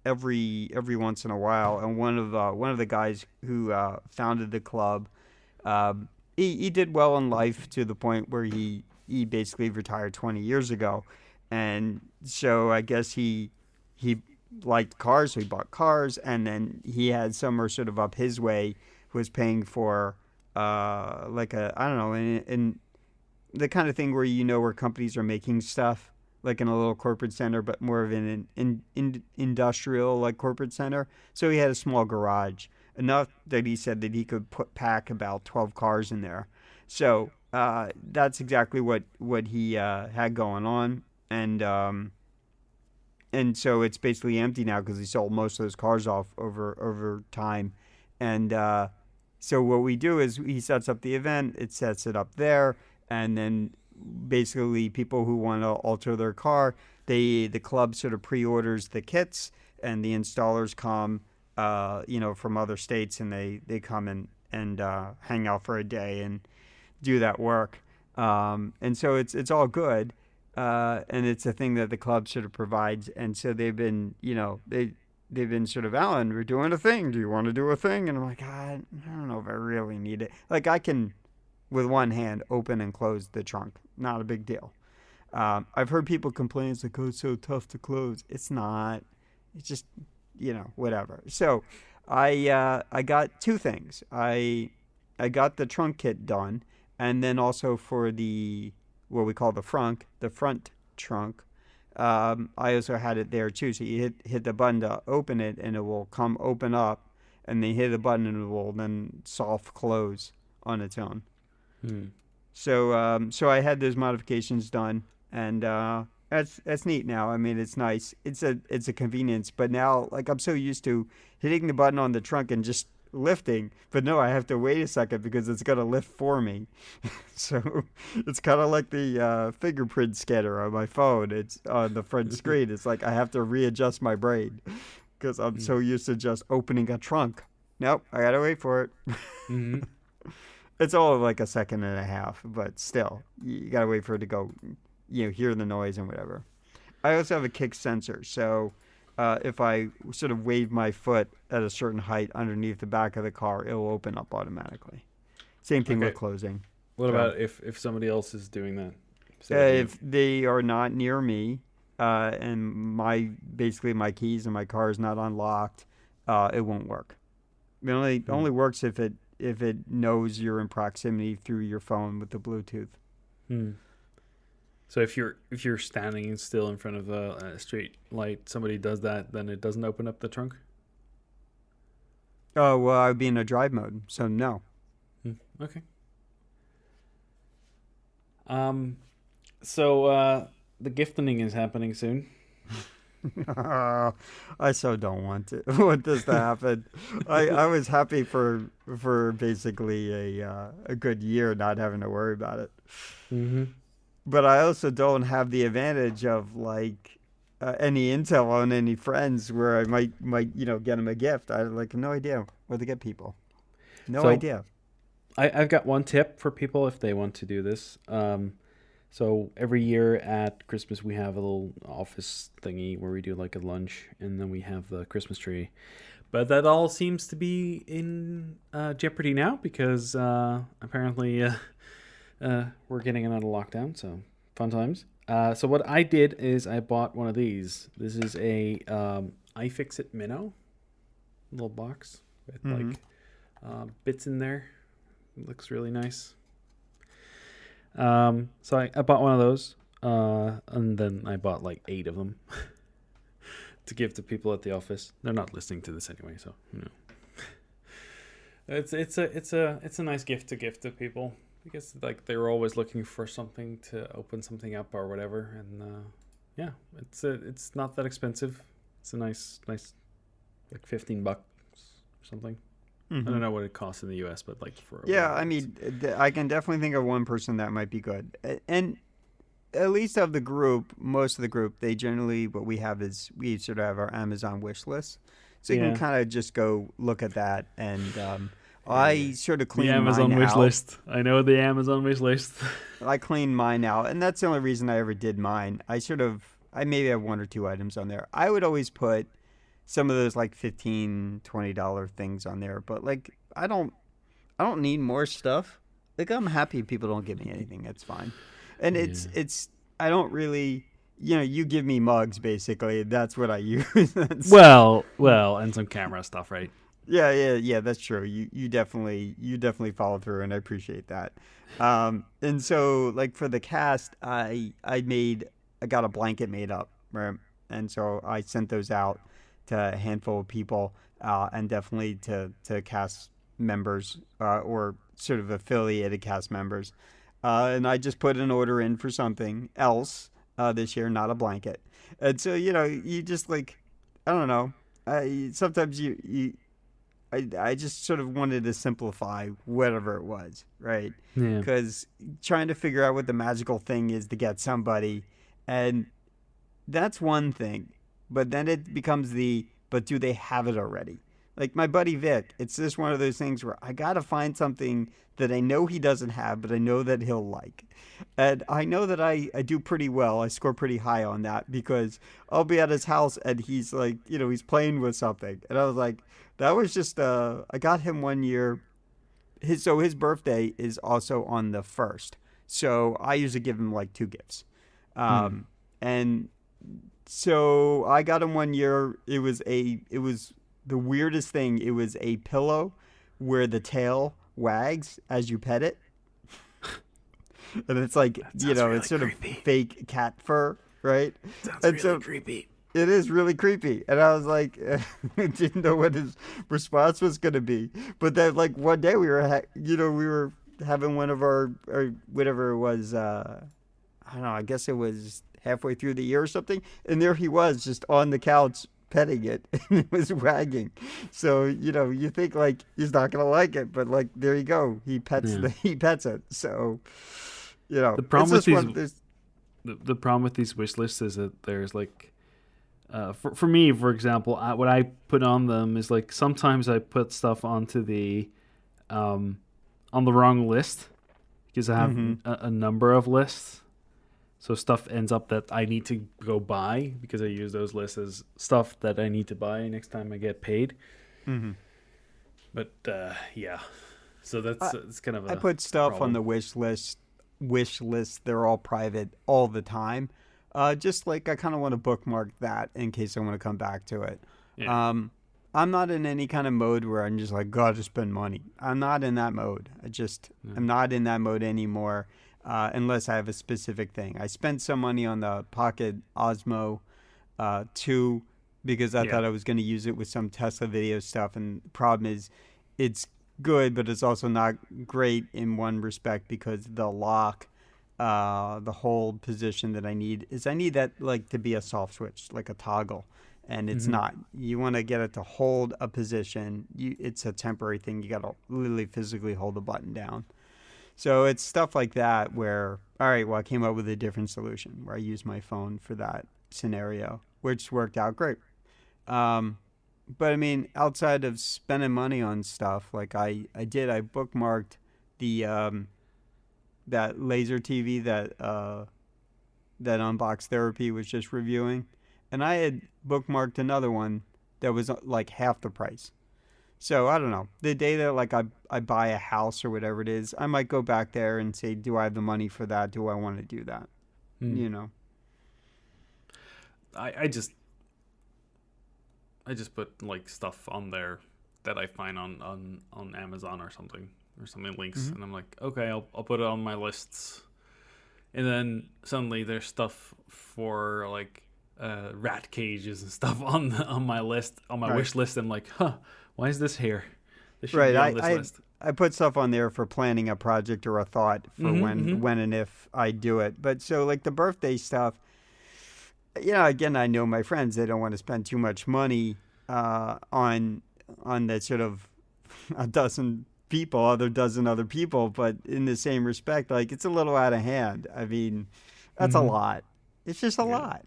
every once in a while. And one of the guys who founded the club, he did well in life to the point where he basically retired 20 years ago, and so I guess he liked cars, so he bought cars, and then he had somewhere sort of up his way was paying for like a, I don't know, in the kind of thing where where companies are making stuff, like in a little corporate center, but more of an industrial like corporate center. So he had a small garage, enough that he said that he could pack about 12 cars in there. So that's exactly what he had going on, and so it's basically empty now because he sold most of those cars off over time, and so what we do is he sets up the event, it sets it up there, and then basically people who want to alter their car, the club sort of pre-orders the kits, and the installers come, from other states, and they come and hang out for a day and do that work, and so it's all good, and it's a thing that the club sort of provides, and so they've been they've been sort of, Alan, we're doing a thing. Do you want to do a thing? And I'm like, I don't know if I really need it. Like, I can, with one hand, open and close the trunk. Not a big deal. I've heard people complain, it's like, oh, it's so tough to close. It's not. It's just, whatever. So I got two things. I I got the trunk kit done, and then also for the what we call the front trunk. I also had it there too. So you hit the button to open it, and it will come open up, and then hit the button, and it will then soft close on its own. Hmm. So I had those modifications done, and that's neat. Now, I mean, it's nice. It's a convenience, but now, like, I'm so used to hitting the button on the trunk and just lifting, but no, I have to wait a second because it's gonna lift for me. So it's kind of like the fingerprint scanner on my phone. It's on the front screen. It's like I have to readjust my brain because I'm Hmm. so used to just opening a trunk. Nope, I gotta wait for it. Mm-hmm. It's all like a second and a half, but still, you gotta wait for it to go, hear the noise and whatever. I also have a kick sensor, so if I sort of wave my foot at a certain height underneath the back of the car, it will open up automatically. Same thing with Okay. closing. What So about if somebody else is doing that instead of you? if they are not near me, and basically my keys and my car is not unlocked, it won't work. It Hmm. only works if it knows you're in proximity through your phone with the Bluetooth. Hmm. So if you're standing still in front of a street light, somebody does that, then it doesn't open up the trunk. Oh well, I'd be in a drive mode, so no. Hmm. Okay. Um. So the gifting is happening soon. I so don't want this to happen. I was happy for basically a good year not having to worry about it. Mm-hmm. But I also don't have the advantage of like any intel on any friends where I might get them a gift. I have like no idea what to get people. No So idea. I've got one tip for people if they want to do this. So every year at Christmas we have a little office thingy where we do like a lunch, and then we have the Christmas tree. But that all seems to be in jeopardy now because apparently we're getting another lockdown. So fun times. So what I did is I bought one of these. This is a iFixit Minnow little box with Hmm. like bits in there. It looks really nice. So I bought one of those, and then I bought like 8 of them to give to people at the office. They're not listening to this anyway, so it's a nice gift to give to people because like they're always looking for something to open something up or whatever, and yeah, it's not that expensive. It's a nice like $15 or something. I Hmm. don't know what it costs in the U.S., but like for over Yeah, here, I it's mean, I can definitely think of one person that might be good, and at least of the group, most of the group, they generally what we have is we sort of have our Amazon wish list, so you can yeah. kind of just go look at that. And Yeah. I sort of The clean mine Amazon wish out. list. I know the Amazon wish list. I clean mine out, and that's the only reason I ever did mine. I maybe have one or two items on there. I would always put some of those like $15, $20 things on there, but like I don't need more stuff. Like I'm happy if people don't give me anything. That's fine. And Yeah. it's I don't really you give me mugs basically. That's what I use. Well, and some camera stuff, right? Yeah. That's true. You definitely follow through, and I appreciate that. And so like for the cast, I got a blanket made up, right? And so I sent those out to a handful of people, and definitely to cast members or sort of affiliated cast members. And I just put an order in for something else this year, not a blanket. And so you just like I don't know. Sometimes I just sort of wanted to simplify whatever it was, right? Yeah. Because trying to figure out what the magical thing is to get somebody, and that's one thing. But then it becomes but do they have it already? Like my buddy Vic, it's just one of those things where I got to find something that I know he doesn't have, but I know that he'll like. And I know that I do pretty well. I score pretty high on that because I'll be at his house and he's like, he's playing with something. And I was like, that was just, I got him one year. His birthday is also on the 1st. So I usually give him like 2 gifts. Hmm. And so I got him one year. It was the weirdest thing. It was a pillow where the tail wags as you pet it. And it's like, really it's sort creepy. of fake cat fur, right? Sounds And really so creepy. it is really creepy. And I was like, I didn't know what his response was going to be. But then, like, one day we were, we were having one of our whatever it was, I don't know, I guess it was halfway through the year or something. And there he was just on the couch petting it and it was wagging. So, you think like he's not going to like it, but like, there you go. He pets Yeah. he pets it. So, The problem it's with just these one of those. the problem with these wish lists is that there's like for me, for example, what I put on them is like sometimes I put stuff onto the on the wrong list because I have Mm-hmm. a number of lists. So stuff ends up that I need to go buy because I use those lists as stuff that I need to buy next time I get paid. Mm-hmm. But yeah, so it's kind of I a put stuff on problem. the wish list. Wish list. They're all private all the time. Just like I kind of want to bookmark that in case I want to come back to it. Yeah. Um, I'm not in any kind of mode where I'm just like, gotta spend money. I'm not in that mode. I'm not in that mode anymore, unless I have a specific thing. I spent some money on the Pocket Osmo 2 because I Yeah. thought I was going to use it with some Tesla video stuff. And the problem is, it's good, but it's also not great in one respect because the lock, the hold position that I need that like to be a soft switch, like a toggle, and it's Mm-hmm. not. You want to get it to hold a position. It's a temporary thing. You got to literally physically hold the button down. So it's stuff like that where, all right, well, I came up with a different solution where I used my phone for that scenario, which worked out great. Um, but I mean, outside of spending money on stuff, like I bookmarked the that laser TV that Unbox Therapy was just reviewing, and I had bookmarked another one that was like half the price. So I don't know. The day that like I buy a house or whatever it is, I might go back there and say, do I have the money for that? Do I want to do that? Mm. You know. I just put like stuff on there that I find on Amazon or something links, Mm-hmm. and I'm like, okay, I'll put it on my lists, and then suddenly there's stuff for like rat cages and stuff on my list on my Right. wish list. I'm like, why is this here? This should Right. be on this list. I put stuff on there for planning a project or a thought for Mm-hmm. Mm-hmm. when and if I do it. But so like the birthday stuff, again, I know my friends, they don't want to spend too much money on that sort of a dozen people, other dozen other people, but in the same respect, like it's a little out of hand. I mean, that's a Mm-hmm. lot. It's just a Yeah. lot,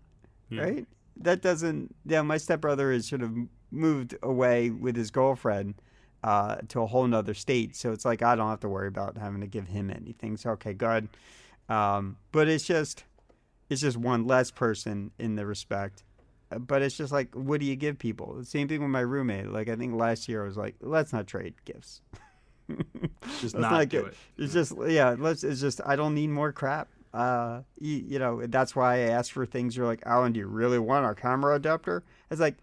Yeah. right? That doesn't. Yeah, my stepbrother has sort of moved away with his girlfriend to a whole nother state, so it's like I don't have to worry about having to give him anything. So okay, good. But it's just one less person in the respect. But it's just like, what do you give people? The same thing with my roommate. Like I think last year I was like, let's not trade gifts. Just Let's not not do get. it. It's just yeah. It's just I don't need more crap. That's why I ask for things. You're like, Alan, do you really want our camera adapter? It's like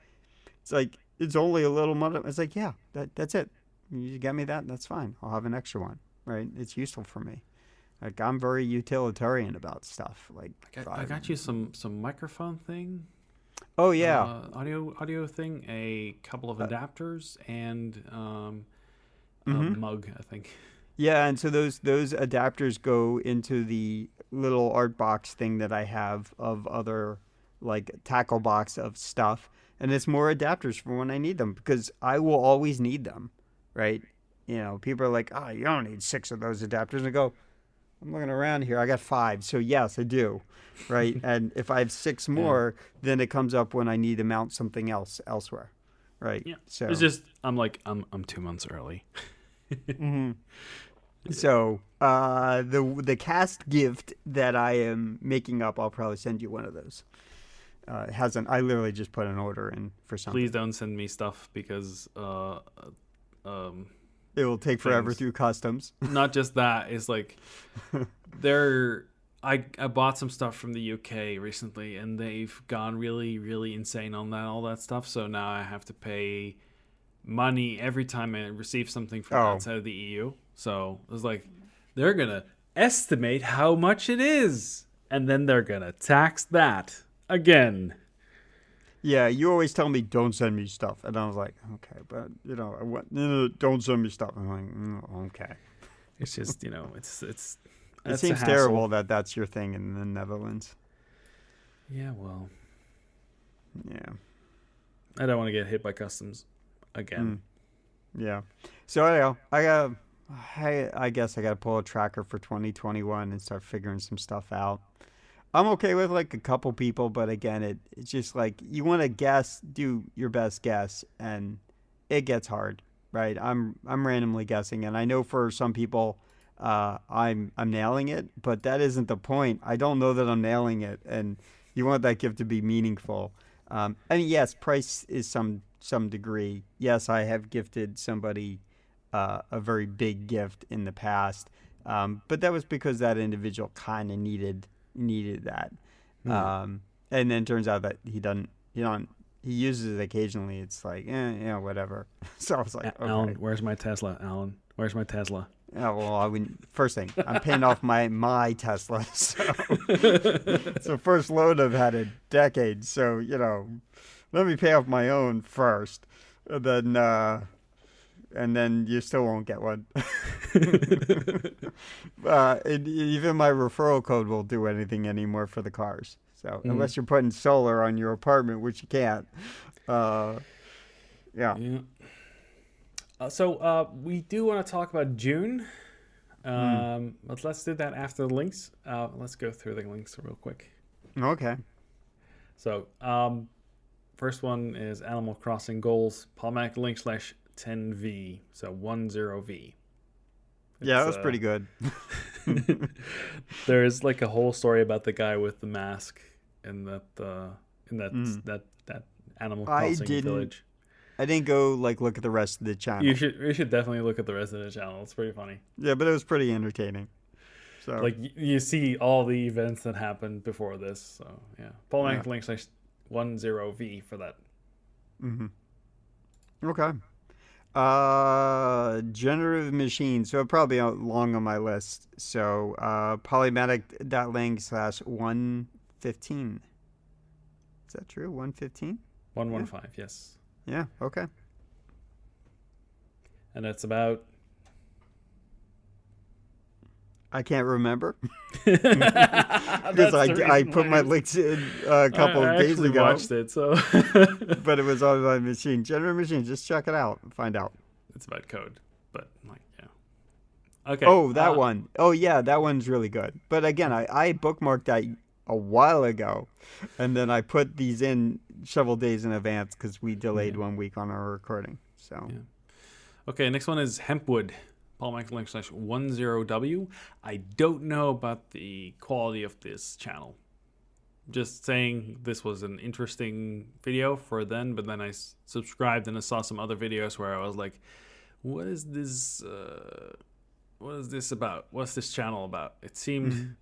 it's only a little money. It's like yeah, that's it. You get me that? That's fine. I'll have an extra one. Right? It's useful for me. Like I'm very utilitarian about stuff. Like I got you some microphone thing, oh yeah. audio thing, a couple of Uh, adapters, and a mm-hmm. mug, I think. Yeah, and so those adapters go into the little art box thing that I have of other like tackle box of stuff, and it's more adapters for when I need them because I will always need them, right? People are like, "Oh, you don't need six of those adapters." And I go, "I'm looking around here. I got five, so yes, I do." Right? And if I have six Yeah. more, then it comes up when I need to mount something else elsewhere. Right? Yeah. It's So, just I'm 2 months early. mhm. So, the cast gift that I am making up, I'll probably send you one of those. It hasn't. I literally just put an order in for something. Please don't send me stuff because um It will take forever things. through customs. Not just that, it's like they're I bought some stuff from the UK recently, and they've gone really, really insane on all that stuff. So now I have to pay money every time I receive something from Oh, outside of the EU. So it's like they're gonna estimate how much it is, and then they're gonna tax that again. Yeah, you always tell me don't send me stuff, and I was like, okay, but I want no, don't send me stuff. I'm like, okay. It's just It it's a seems hassle. terrible that that's your thing in the Netherlands. Yeah, well, Yeah. I don't want to get hit by customs again. Mm, yeah. So anyhow, I guess I got to pull a tracker for 2021 and start figuring some stuff out. I'm okay with like a couple people, but again, it's just like you want to guess, do your best guess, and it gets hard, right? I'm randomly guessing, and I know for some people, I'm nailing it, but that isn't the point. I don't know that I'm nailing it, and you want that gift to be meaningful. I mean, yes, price is some degree. Yes, I have gifted somebody a very big gift in the past, but that was because that individual kind of needed that. Hmm. And then turns out that he doesn't. He uses it occasionally. It's like, whatever. So I was like, Alan, okay. where's my Tesla? Alan, where's my Tesla? Yeah, well, I would first thing I'm paying off my Tesla, so it's the first loan I've had in decades. So let me pay off my own first, and then you still won't get one. And even my referral code won't do anything anymore for the cars. So Mm. unless you're putting solar on your apartment, which you can't, uh, yeah. Yeah. We do want to talk about June, Mm. but let's do that after the links. Let's go through the links real quick. Okay. So, first one is Animal Crossing goals. Polymatic link slash 10V, so 10V. Yeah, that It's was pretty good. there's like a whole story about the guy with the mask in Mm. that Animal I Crossing didn't. village. I didn't go look at the rest of the channel. You should definitely look at the rest of the channel. It's pretty funny. Yeah, but it was pretty entertaining. So Like you see all the events that happened before this. So yeah, yeah. Polymatic link slash 10V for that. Hmm. Okay. Generative machine. So probably long on my list. So polymatic.link/115. Is that true? 115? Yeah. 115, yes. Yeah. Okay. And that's about I can't remember because that's the I reason put why my links in a couple of I days actually ago, watched it, so but it was on my machine. Generative machine. Just check it out. Find out. it's about code. But like yeah. Okay. Oh, that one. Oh, yeah, that one's really good. But again, I bookmarked that a while ago, and then I put these in several days in advance because we delayed Yeah. 1 week on our recording. So, Yeah. Okay, next one is Hempwood. Polymatic link slash 10W. I don't know about the quality of this channel. Just saying this was an interesting video for then, but then I subscribed and I saw some other videos where I was like, what is this? What is this about? What's this channel about? It seemed mhm. a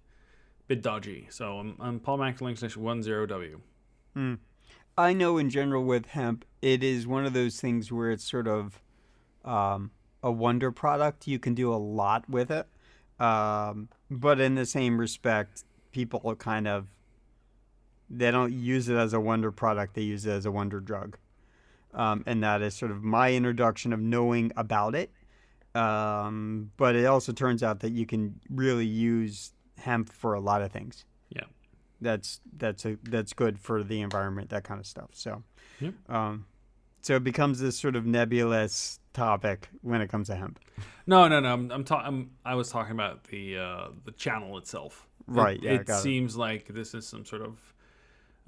bit dodgy. So I'm Polymatic link slash 10W. Mm. I know in general with hemp, it is one of those things where it's sort of a wonder product. You can do a lot with it. But in the same respect, people are kind of, they don't use it as a wonder product, they use it as a wonder drug. And that is sort of my introduction of knowing about it. But it also turns out that you can really use hemp for a lot of things. Yeah. That's good for the environment, that kind of stuff. So, Yep. so it becomes this sort of nebulous topic when it comes to hemp. No. I was talking about the channel itself. Right. Yeah. It Got it. seems like this is some sort of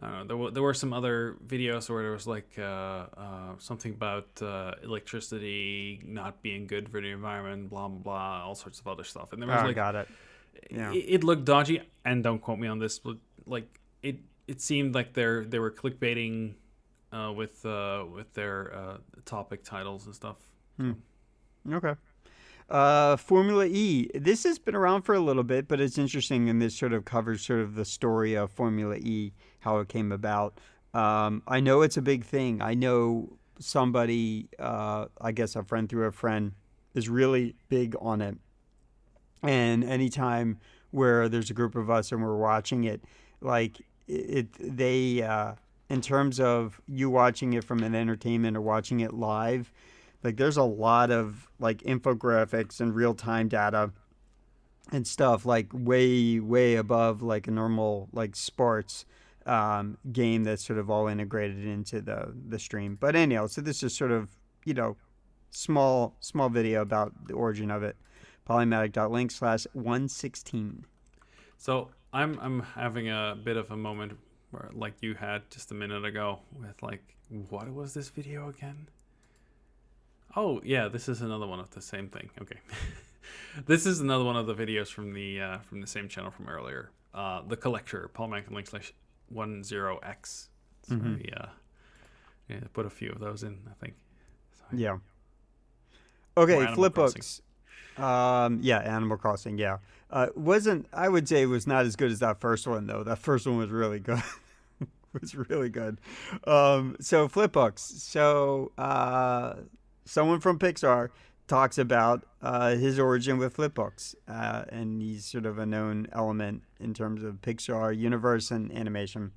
I don't know. There were some other videos where there was like something about electricity not being good for the environment, blah blah blah, all sorts of other stuff. And there was Oh, like got it. Yeah. it looked dodgy, and don't quote me on this, but like it seemed like they were clickbaiting with their topic titles and stuff. Hmm. Okay. Formula E. This has been around for a little bit, but it's interesting, and this sort of covers sort of the story of Formula E, how it came about. I know it's a big thing. I know somebody, I guess a friend through a friend, is really big on it. And anytime where there's a group of us and we're watching it, like they in terms of you watching it from an entertainment or watching it live, like there's a lot of like infographics and real time data and stuff like way above like a normal like sports game that's sort of all integrated into the stream. But anyhow, so this is sort of, you know, small video about the origin of it. Polymatic.link/116. So I'm having a bit of a moment where, like you had just a minute ago, with like, what was this video again? Oh yeah, this is another one of the same thing. Okay. This is another one of the videos from the same channel from earlier. The Collector, Polymatic.link/10x. So yeah, put a few of those in, I think. So, Yeah. Okay, Flipbooks. Yeah, Animal Crossing. Yeah, wasn't I would say it was not as good as that first one though. That first one was really good. It was really good. So Flipbooks. So someone from Pixar talks about his origin with Flipbooks, and he's sort of a known element in terms of Pixar universe and animation.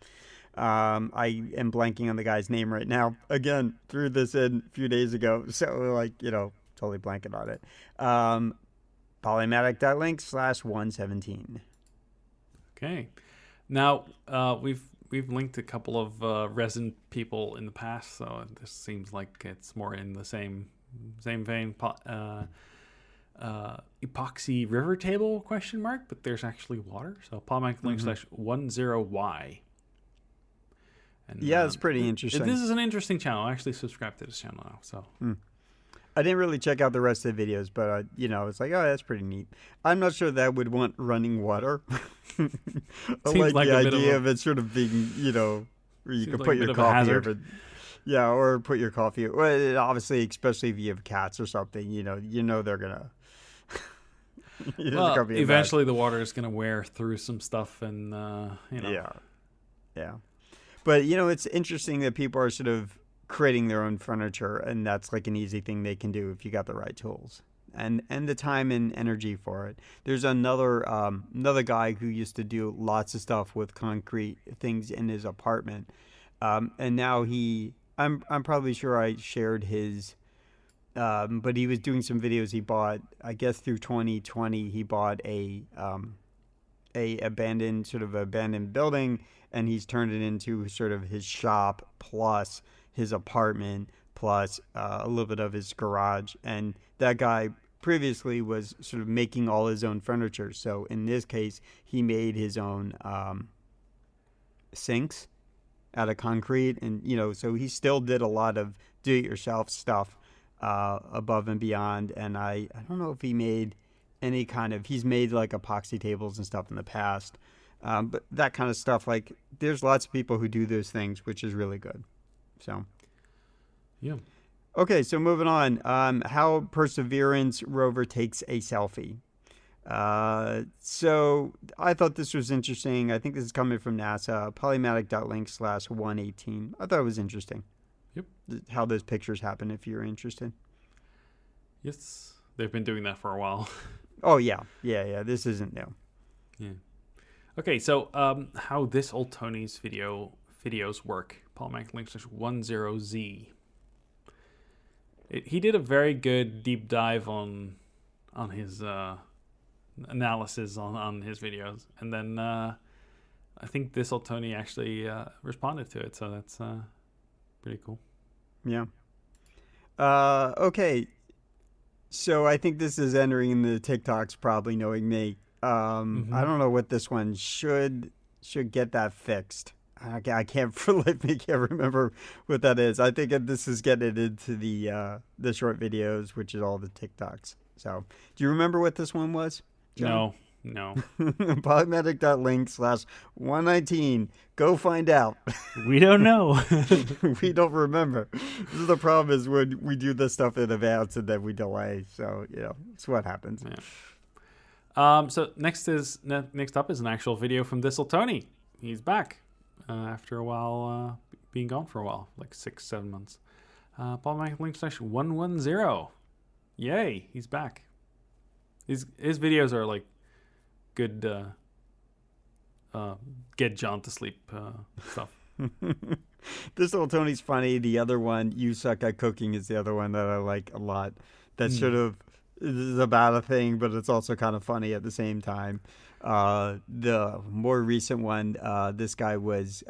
I am blanking on the guy's name right now. Again, threw this in a few days ago, so like, you know, totally blanking on it. Polymatic.link/117. Okay. Now we've linked a couple of resin people in the past, so this seems like it's more in the same vein. Epoxy river table ? But there's actually water. So Polymatic.link/10y. And, yeah, it's pretty interesting. This is an interesting channel. I actually subscribe to this channel now. So I didn't really check out the rest of the videos, but you know, it's like, oh, that's pretty neat. I'm not sure that I would want running water. I like the idea of it sort of being, you know, where you can put your coffee over. Yeah, or put your coffee. Well, obviously, especially if you have cats or something, you know they're gonna. Well, eventually the water is gonna wear through some stuff, and you know. Yeah. But you know, it's interesting that people are sort of creating their own furniture, and that's like an easy thing they can do if you got the right tools and the time and energy for it. There's another guy who used to do lots of stuff with concrete things in his apartment, and now I'm probably sure I shared his, but he was doing some videos. He bought, I guess through 2020, he bought a abandoned building, and he's turned it into sort of his shop plus his apartment plus a little bit of his garage. And that guy previously was sort of making all his own furniture. So in this case, he made his own sinks out of concrete, and you know, so he still did a lot of do-it-yourself stuff above and beyond. And I don't know if he made any kind of, he's made like epoxy tables and stuff in the past, but that kind of stuff, like there's lots of people who do those things, which is really good. So yeah. Okay, so moving on. How Perseverance rover takes a selfie. So I thought this was interesting. I think this is coming from NASA. Polymatic.link/118. I thought it was interesting. Yep. How those pictures happen, if you're interested. Yes, they've been doing that for a while. Oh yeah. This isn't new. Yeah. Okay, so how this old Tony's videos work. Polymatic.link/10z. He did a very good deep dive on his analysis on his videos, and then I think this old Tony actually responded to it, so that's pretty cool. Yeah. Okay. So I think this is entering the TikToks, probably knowing me. I don't know what this one should get that fixed. I can't for life me can't remember what that is. I think this is getting into the short videos, which is all the TikToks. So, do you remember what this one was, John? No. Polymatic.link/119. Go find out. We don't know. We don't remember. This is the problem, is when we do this stuff in advance and then we delay. So, you know, it's what happens. Yeah. So next up is an actual video from Thistle Tony. He's back after a while, being gone for a while, like 6-7 months. Polymatic.link/110. Yay, he's back. His videos are like good get John to sleep stuff. This little Tony's funny. The other one, You Suck at Cooking, is the other one that I like a lot. That sort of is about a thing, but it's also kind of funny at the same time. The more recent one, this guy was,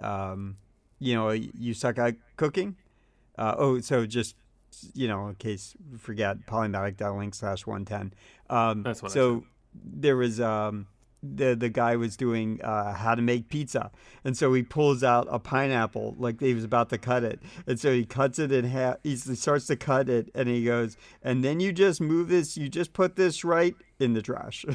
You Suck at Cooking. So just, in case you forget, polymatic.link/110. That's what I said. So there was the guy was doing how to make pizza, and so he pulls out a pineapple like he was about to cut it, and so he cuts it in half. He starts to cut it, and he goes, and then you just move this. You just put this right in the trash.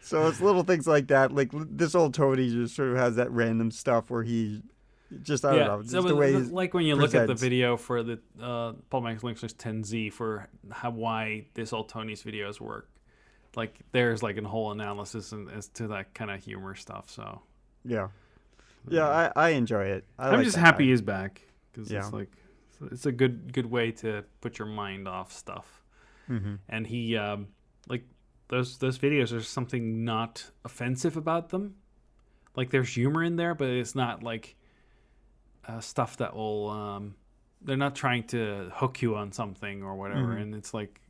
So it's little things like that. Like this old Tony just sort of has that random stuff where he just I don't know. Just the way like when you look at the presents. video for the Polymatic Links 10Z for why this old Tony's videos work. Like there's like a whole analysis as to that kind of humor stuff. So Yeah, I enjoy it. I'm like just that happy guy. he's back because Yeah. it's like it's a good way to put your mind off stuff. Mm-hmm. And he like those videos. There's something not offensive about them. Like there's humor in there, but it's not like stuff that will. They're not trying to hook you on something or whatever. Mhm. And it's like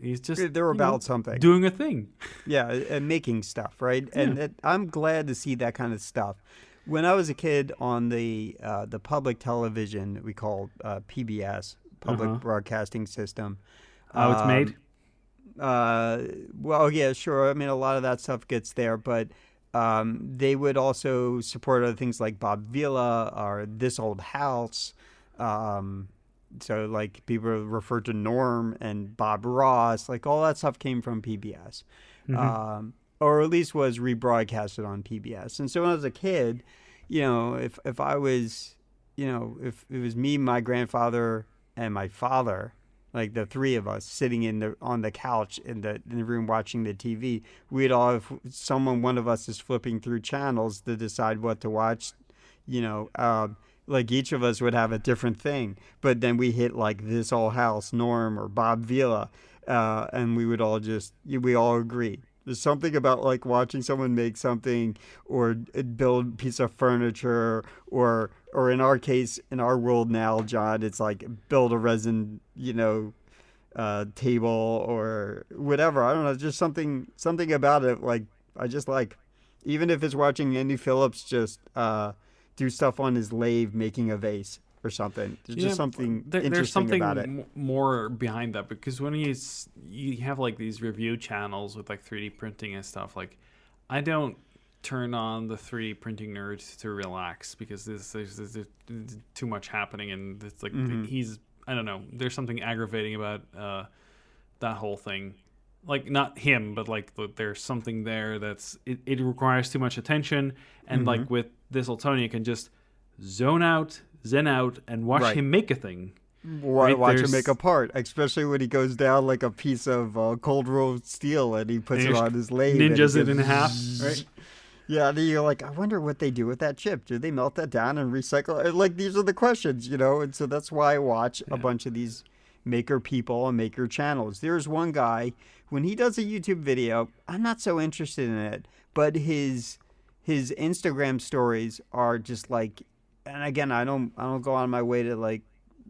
he's just They're about something. doing a thing. Yeah, and making stuff, right? And I'm glad to see that kind of stuff. When I was a kid on the public television we call PBS, Public Uh-huh. Broadcasting System. How it's made. Well, yeah, sure. I mean, a lot of that stuff gets there, but they would also support other things like Bob Vila or This Old House. So, like, people refer to Norm and Bob Ross. Like, all that stuff came from PBS. Or at least was rebroadcasted on PBS. And so when I was a kid, if I was, if it was me, my grandfather, and my father, like the three of us sitting on the couch in the room watching the TV, we'd all, if one of us is flipping through channels to decide what to watch, like each of us would have a different thing. But then we hit like This Old House, Norm, or Bob Vila, and we all agree. There's something about like watching someone make something or build a piece of furniture or in our case, in our world now, John, it's like build a resin, table or whatever. I don't know, just something about it. Like I just like, even if it's watching Andy Phillips just do stuff on his lathe making a vase or something. There's just something interesting there's something about it. more behind that, because when you have like these review channels with like 3D printing and stuff, like I don't turn on the 3D printing nerds to relax because there's too much happening, and it's like I don't know, there's something aggravating about that whole thing. Like not him, but like there's something there that's it requires too much attention, and like with this old Tony, you can just zen out, and watch him make a thing. Watch him make a part, especially when he goes down like a piece of cold rolled steel and he puts it on his lathe. Ninjas it in half, right? Yeah, and you're like, I wonder what they do with that chip. Do they melt that down and recycle it? Like, these are the questions, And so that's why I watch a bunch of these maker people and maker channels. There's one guy, when he does a YouTube video, I'm not so interested in it, but his Instagram stories are just like, and again, I don't go on my way to like,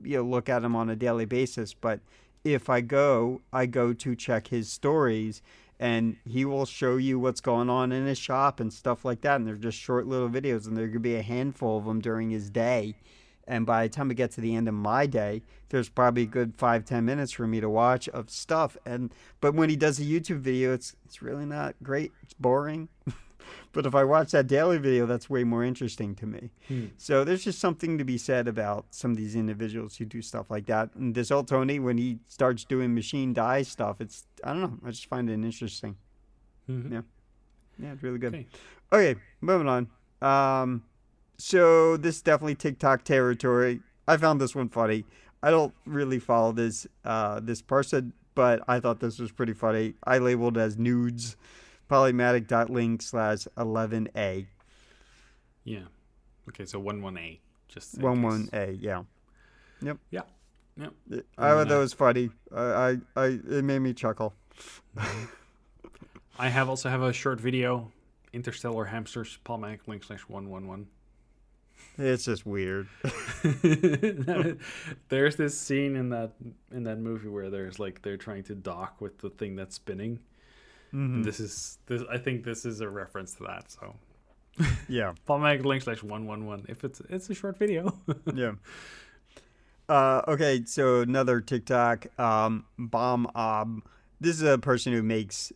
look at him on a daily basis, but if I go to check his stories, and he will show you what's going on in his shop and stuff like that. And they're just short little videos, and there could be a handful of them during his day. And by the time I get to the end of my day, there's probably a good 5-10 minutes for me to watch of stuff. But when he does a YouTube video, it's really not great. It's boring. But if I watch that daily video, that's way more interesting to me. So there's just something to be said about some of these individuals who do stuff like that. And this old Tony, when he starts doing machine dye stuff, I don't know. I just find it interesting. Yeah, it's really good. Okay, moving on. So this is definitely TikTok territory. I found this one funny. I don't really follow this person, but I thought this was pretty funny. I labeled it as nudes. Polymatic.link/11A. Yeah. Okay, so 11A. Just 11A, yeah. Yep. Yeah. Yep. I And thought that was funny. It made me chuckle. I also have a short video, Interstellar Hamsters, Polymatic link /111. It's just weird. There's this scene in that movie where they're trying to dock with the thing that's spinning. And this I think this is a reference to that. So Yeah. Polymatic link /111. If it's a short video. Yeah. Okay, so another TikTok, Bomb Ob. This is a person who makes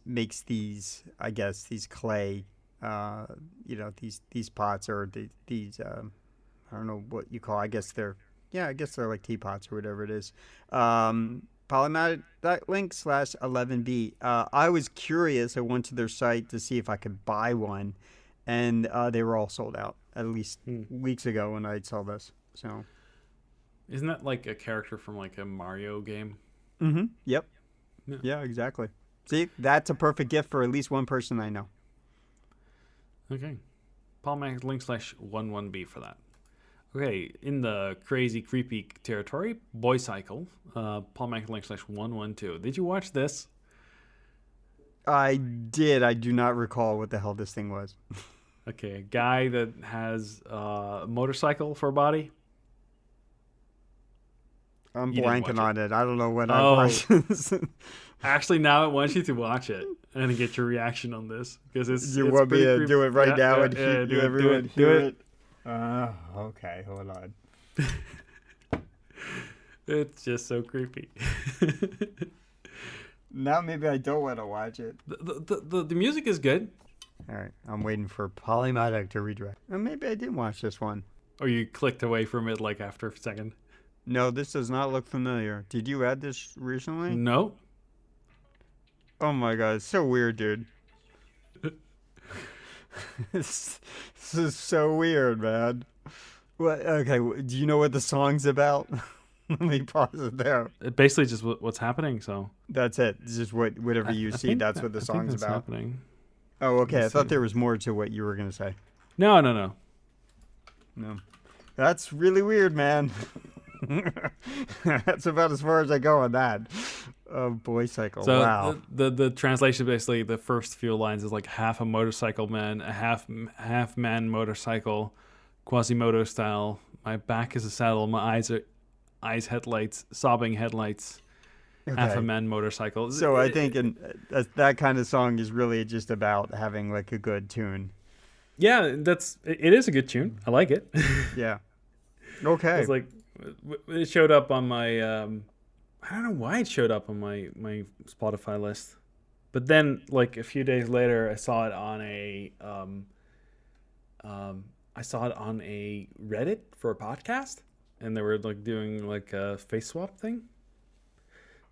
these, I guess, these clay, these pots or these I don't know what you call. I guess they're like teapots or whatever it is. Polymatic.link /11b. I was curious. I went to their site to see if I could buy one, and they were all sold out at least weeks ago when I saw this. So. Isn't that like a character from like a Mario game? Mm-hmm. Yep. Yeah. Yeah, exactly. See, that's a perfect gift for at least one person I know. Okay. Polymatic link /11b for that. Okay, in the crazy, creepy territory, Boy Cycle, Polymatic link /112. Did you watch this? I did. I do not recall what the hell this thing was. Okay, a guy that has a motorcycle for a body. I'm You didn't blanking watch on it. I don't know what I Oh. watched. Actually, now I want you to watch it and get your reaction on this because it's. You it's want me pretty to creepy. do it right now and do everyone it. hear it? Okay, hold on. It's just so creepy. Now maybe I don't want to watch it. The music is good. All right, I'm waiting for Polymatic to redirect. Or maybe I did watch this one. Or you clicked away from it like after a second. No, this does not look familiar. Did you add this recently? No. Oh my god, it's so weird, dude. This is so weird, man. What? Okay, do you know what the song's about? Let me pause it there. It basically just what's happening. So That's it. It's just whatever you see. That's what the song's about. Happening. Oh, okay. I Let's thought see. there was more to what you were gonna say. No. No, that's really weird, man. That's about as far as I go on that. Oh, Boy Cycle. So Wow. the translation basically the first few lines is like half a motorcycle man, a half man motorcycle, Quasimodo style. My back is a saddle. My eyes headlights, sobbing headlights. Half a Okay. man motorcycle. So I think that kind of song is really just about having like a good tune. Yeah, it is a good tune. I like it. Yeah. Okay. It's like it showed up on my I don't know why it showed up on my Spotify list. But then like a few days later I saw it on a Reddit for a podcast and they were like doing like a face swap thing.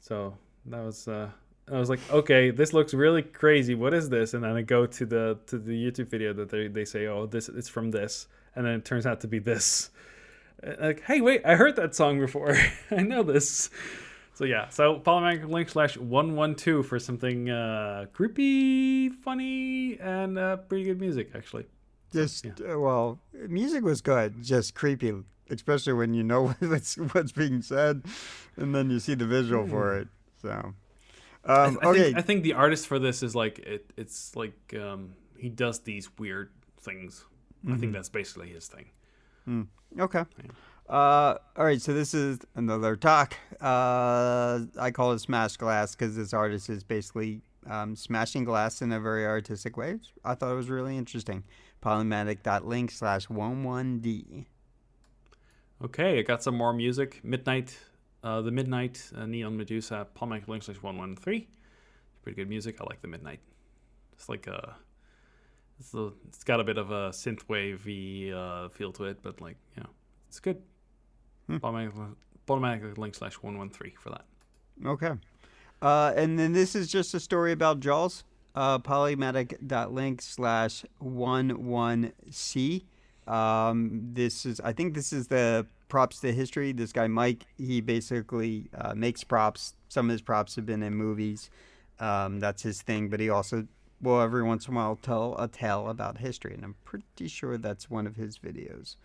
So that was I was like, okay, this looks really crazy. What is this? And then I go to the YouTube video that they say, oh, it's from this, and then it turns out to be this. Like, hey, wait, I heard that song before. I know this. So yeah, so Polymatic link /112 for something creepy, funny, and pretty good music actually. Just Yeah. Well, music was good, just creepy, especially when you know what's being said, and then you see the visual for it. So, okay, I think the artist for this is like it's like he does these weird things. I think that's basically his thing. okay. All right, so this is another talk. I call it Smash Glass because this artist is basically smashing glass in a very artistic way. I thought it was really interesting. Polymatic.link /11d. Okay, I got some more music. Midnight, the Midnight Neon Medusa, Polymatic link /113. Pretty good music. I like the Midnight. It's like it's got a bit of a synthwavey feel to it, but like it's good. Polymatic link /113 for that. Okay. And then this is just a story about Jaws. Polymatic.link /11c. I think this is the props to history. This guy, Mike, he basically makes props. Some of his props have been in movies. That's his thing, but he also will every once in a while tell a tale about history, and I'm pretty sure that's one of his videos.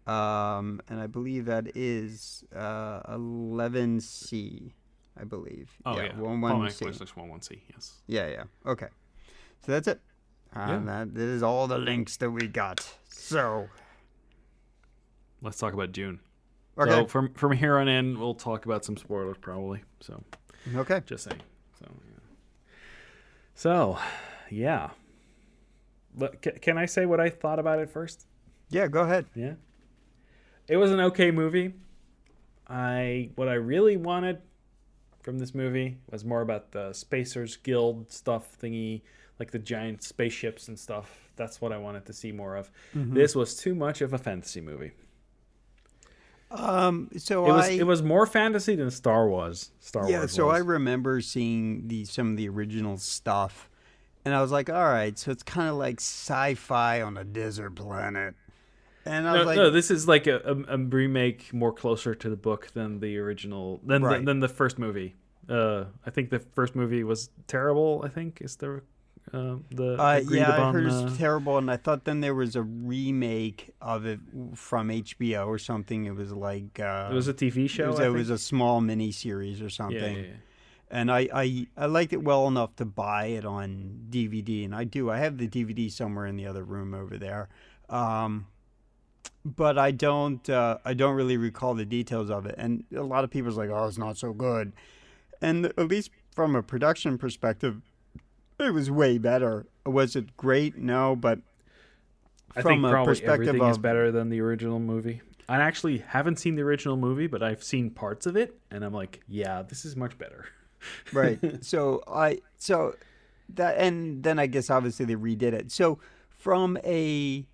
And I believe that is 11C. I believe. Oh yeah, 11C. Polymatic 11C. Yes. Yeah. Okay. So that's it. Yeah. That is all the links that we got. So Let's talk about Dune. okay. So from here on in, we'll talk about some spoilers probably. So Okay. just saying. So yeah. But can I say what I thought about it first? Yeah. Go ahead. Yeah. It was an okay movie. What I really wanted from this movie was more about the Spacers Guild stuff thingy, like the giant spaceships and stuff. That's what I wanted to see more of. Mm-hmm. This was too much of a fantasy movie. So It was more fantasy than Star Wars. Yeah. So I remember seeing some of the original stuff, and I was like, all right, so it's kind of like sci-fi on a desert planet. And I was like, no, this is like a remake more closer to the book than the original, than the first movie. I think the first movie was terrible. I think is the agreed yeah, upon, I heard it's terrible, and I thought then there was a remake of it from HBO or something. It was like it was a TV show. It was a small mini series or something. Yeah. And I liked it well enough to buy it on DVD, and I do. I have the DVD somewhere in the other room over there. But I don't really recall the details of it. And a lot of people's like, oh, it's not so good. And at least from a production perspective, it was way better. Was it great? No, but I think probably everything is better than the original movie. I actually haven't seen the original movie, but I've seen parts of it, and I'm like, yeah, this is much better. Right. So that, and then I guess obviously they redid it. So from a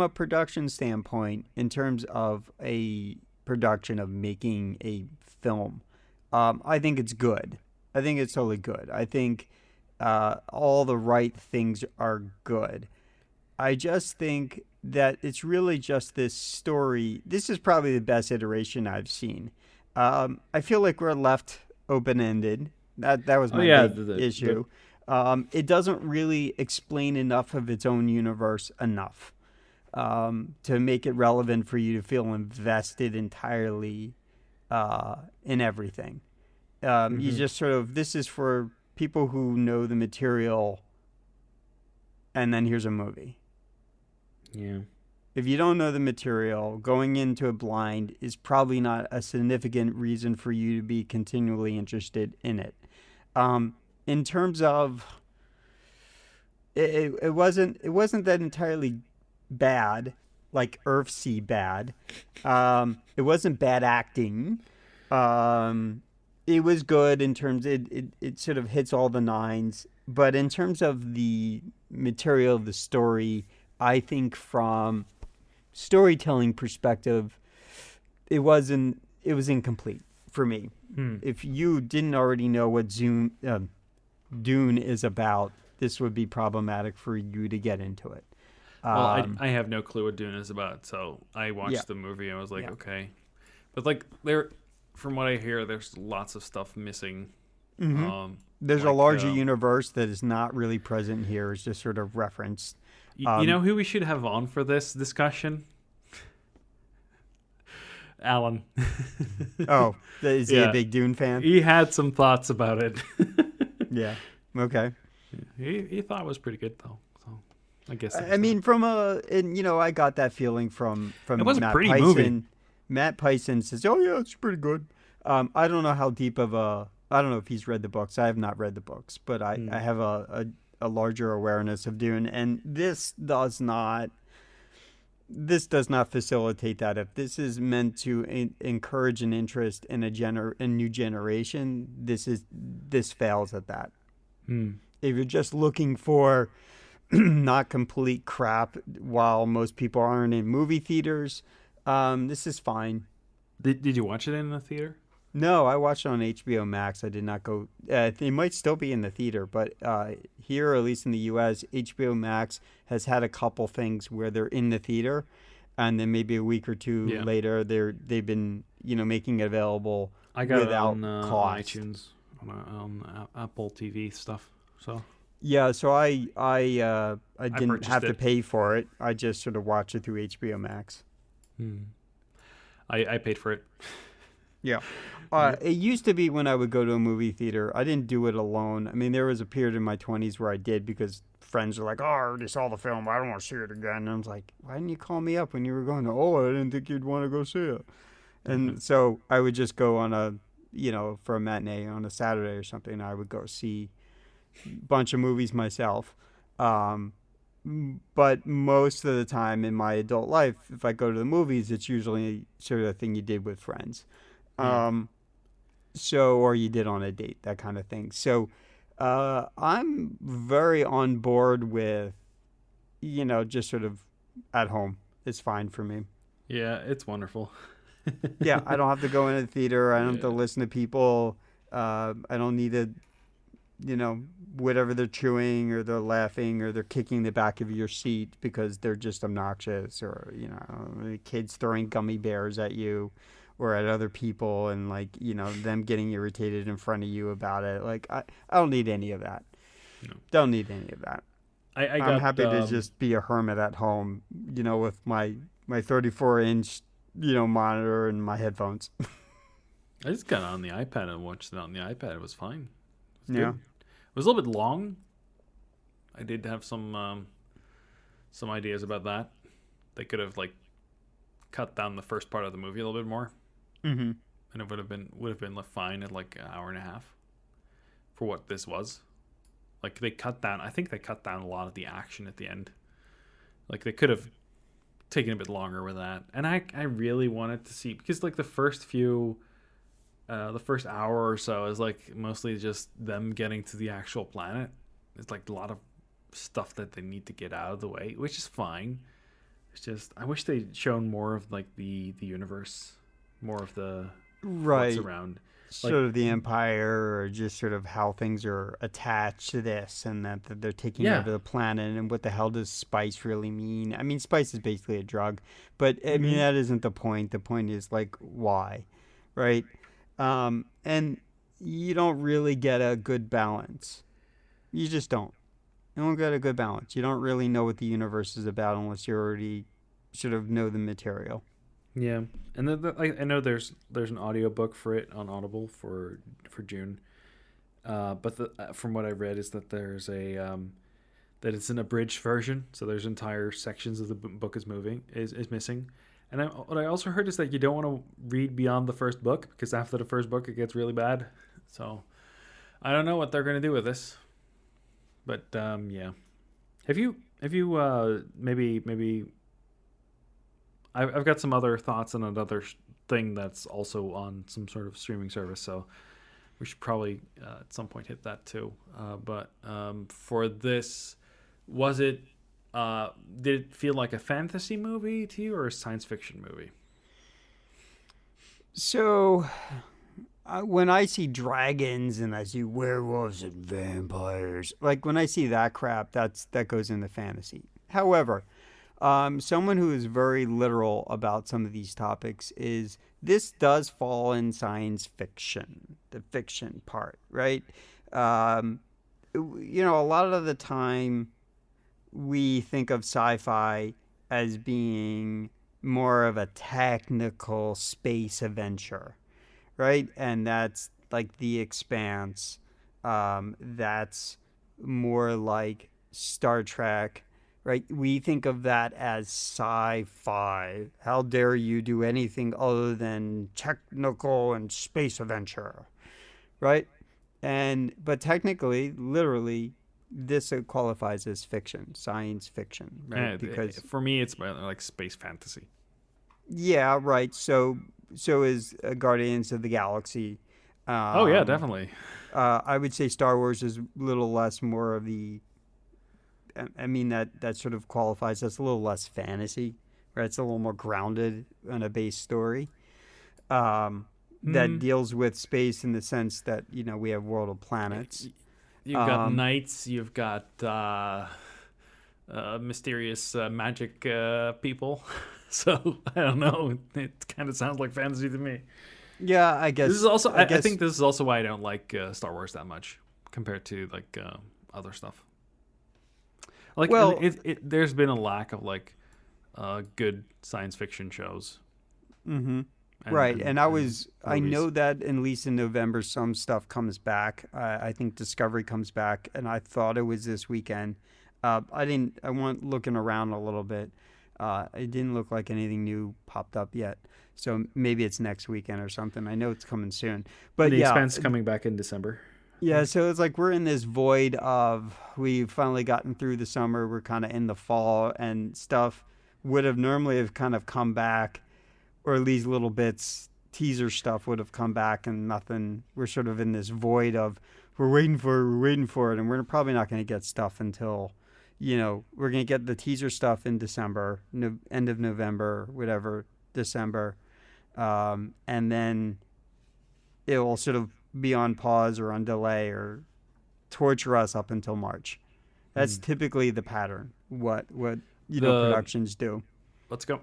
production standpoint, in terms of a production of making a film, I think it's good. I think it's totally good. I think all the right things are good. I just think that it's really just this story. This is probably the best iteration I've seen. I feel like we're left open-ended. That was my big issue. It doesn't really explain enough of its own universe enough to make it relevant for you to feel invested entirely in everything. You just sort of, this is for people who know the material, and then here's a movie. Yeah. If you don't know the material, going into it blind is probably not a significant reason for you to be continually interested in it. In terms of, it wasn't that entirely bad, like Earthsea bad. It wasn't bad acting. It was good in terms, it sort of hits all the nines. But in terms of the material of the story, I think from storytelling perspective, it was incomplete for me. If you didn't already know what Dune is about, this would be problematic for you to get into it. Well, I have no clue what Dune is about, so I watched the movie and I was like, okay. But like from what I hear, there's lots of stuff missing. Mm-hmm. There's a larger universe that is not really present here. It's just sort of referenced. You know who we should have on for this discussion? Alan. Oh, is he a big Dune fan? He had some thoughts about it. Yeah. Okay. He thought it was pretty good though. So I guess. I mean, I got that feeling from it was Matt a pretty Pison. movie. Matt Pison says, "Oh yeah, it's pretty good." I don't know how deep of I don't know if he's read the books. I have not read the books, but I have a larger awareness of Dune, and this does not facilitate that. If this is meant to encourage an interest in a new generation, this fails at that. If you're just looking for not complete crap while most people aren't in movie theaters, this is fine. Did you watch it in the theater? No, I watched it on HBO Max. I did not go. It might still be in the theater, but here, at least in the U.S., HBO Max has had a couple things where they're in the theater, and then maybe a week or two later, they've been making it available without cost. On iTunes, on Apple TV stuff. So yeah, so I didn't have to pay for it. I just sort of watched it through HBO Max. I paid for it. Yeah. Yep. It used to be when I would go to a movie theater, I didn't do it alone. I mean, there was a period in my 20s where I did because friends were like, oh, I already saw the film. I don't want to see it again. And I was like, why didn't you call me up when you were going? Oh, I didn't think you'd want to go see it. And so I would just go on for a matinee on a Saturday or something. I would go see a bunch of movies myself. Um, but most of the time in my adult life, if I go to the movies, it's usually sort of a thing you did with friends. Yeah. Um, or you did on a date, that kind of thing. So I'm very on board with, just sort of at home. It's fine for me. Yeah, it's wonderful. Yeah, I don't have to go in a theater. I don't have to Yeah. listen to people. I don't need to, whatever they're chewing or they're laughing or they're kicking the back of your seat because they're just obnoxious or, kids throwing gummy bears at you or at other people and like, them getting irritated in front of you about it. Like, I don't need any of that. No. Don't need any of that. I I'm got happy to just be a hermit at home, with my 34-inch, monitor and my headphones. I just got it on the iPad and watched it on the iPad. It was fine. It was Yeah. good. It was a little bit long. I did have some ideas about that. They could have like cut down the first part of the movie a little bit more, Mm-hmm. and it would have been fine at like an hour and a half for what this was. Like they cut down. I think they cut down a lot of the action at the end. Like they could have taken a bit longer with that. And I really wanted to see because like the first hour or so is like mostly just them getting to the actual planet. It's like a lot of stuff that they need to get out of the way, which is fine. It's just I wish they'd shown more of like the universe, more of the what's Right. around. Sort Like of the empire or just sort of how things are attached to this and that they're taking yeah. over the planet and what the hell does spice really mean? I mean, spice is basically a drug, but I mean, Mm-hmm. that isn't the point. The point is like, why? Right? And you don't really get a good balance. You just don't. You don't get a good balance. You don't really know what the universe is about unless you already sort of know the material. Yeah, and I know there's an audiobook for it on Audible for June. But from what I read is that there's that it's an abridged version, so there's entire sections of the book is missing. And what I also heard is that you don't want to read beyond the first book because after the first book it gets really bad. So I don't know what they're gonna do with this, but yeah. Have you maybe I've got some other thoughts on another thing that's also on some sort of streaming service, so we should probably at some point hit that too. But for this, was it? Did it feel like a fantasy movie to you or a science fiction movie? So, when I see dragons and I see werewolves and vampires, like when I see that crap, that goes into fantasy. However, someone who is very literal about some of these topics is this does fall in science fiction, the fiction part, right? A lot of the time we think of sci-fi as being more of a technical space adventure, right? And that's like The Expanse. That's more like Star Trek, right? We think of that as sci-fi. How dare you do anything other than technical and space adventure, right? But technically, literally, this qualifies as fiction, science fiction, right? Because For me, it's like space fantasy. yeah, right. So is Guardians of the Galaxy. Oh yeah, Um, definitely. I would say Star Wars is a little less more of the. I mean that sort of qualifies. That's a little less fantasy, right? It's a little more grounded in a base story. That Hmm. deals with space in the sense that we have world of planets. You've got Um, knights. You've got mysterious magic people. So I don't know. It kind of sounds like fantasy to me. yeah, I This is guess. also. I I guess. think this is also why I don't like Star Wars that much compared to like other stuff. Like Well, there's been a lack of like good science fiction shows. mm-hmm. Right, and and I know movies. that at least in November some stuff comes back. I think Discovery comes back, and I thought it was this weekend. I didn't. I went looking around a little bit. It didn't look like anything new popped up yet. So maybe it's next weekend or something. I know it's coming soon. And But The yeah, Expanse coming back in December, I yeah. think. So it's like we're in this void of we've finally gotten through the summer. We're kind of in the fall, and stuff would have normally have kind of come back, or at least little bits teaser stuff would have come back, and nothing. We're sort of in this void of we're waiting for it, and we're probably not going to get stuff until, we're going to get the teaser stuff in December, end of November, whatever, December, and then it will sort of be on pause or on delay or torture us up until March. That's Mm. typically the pattern. What The productions do. let's go.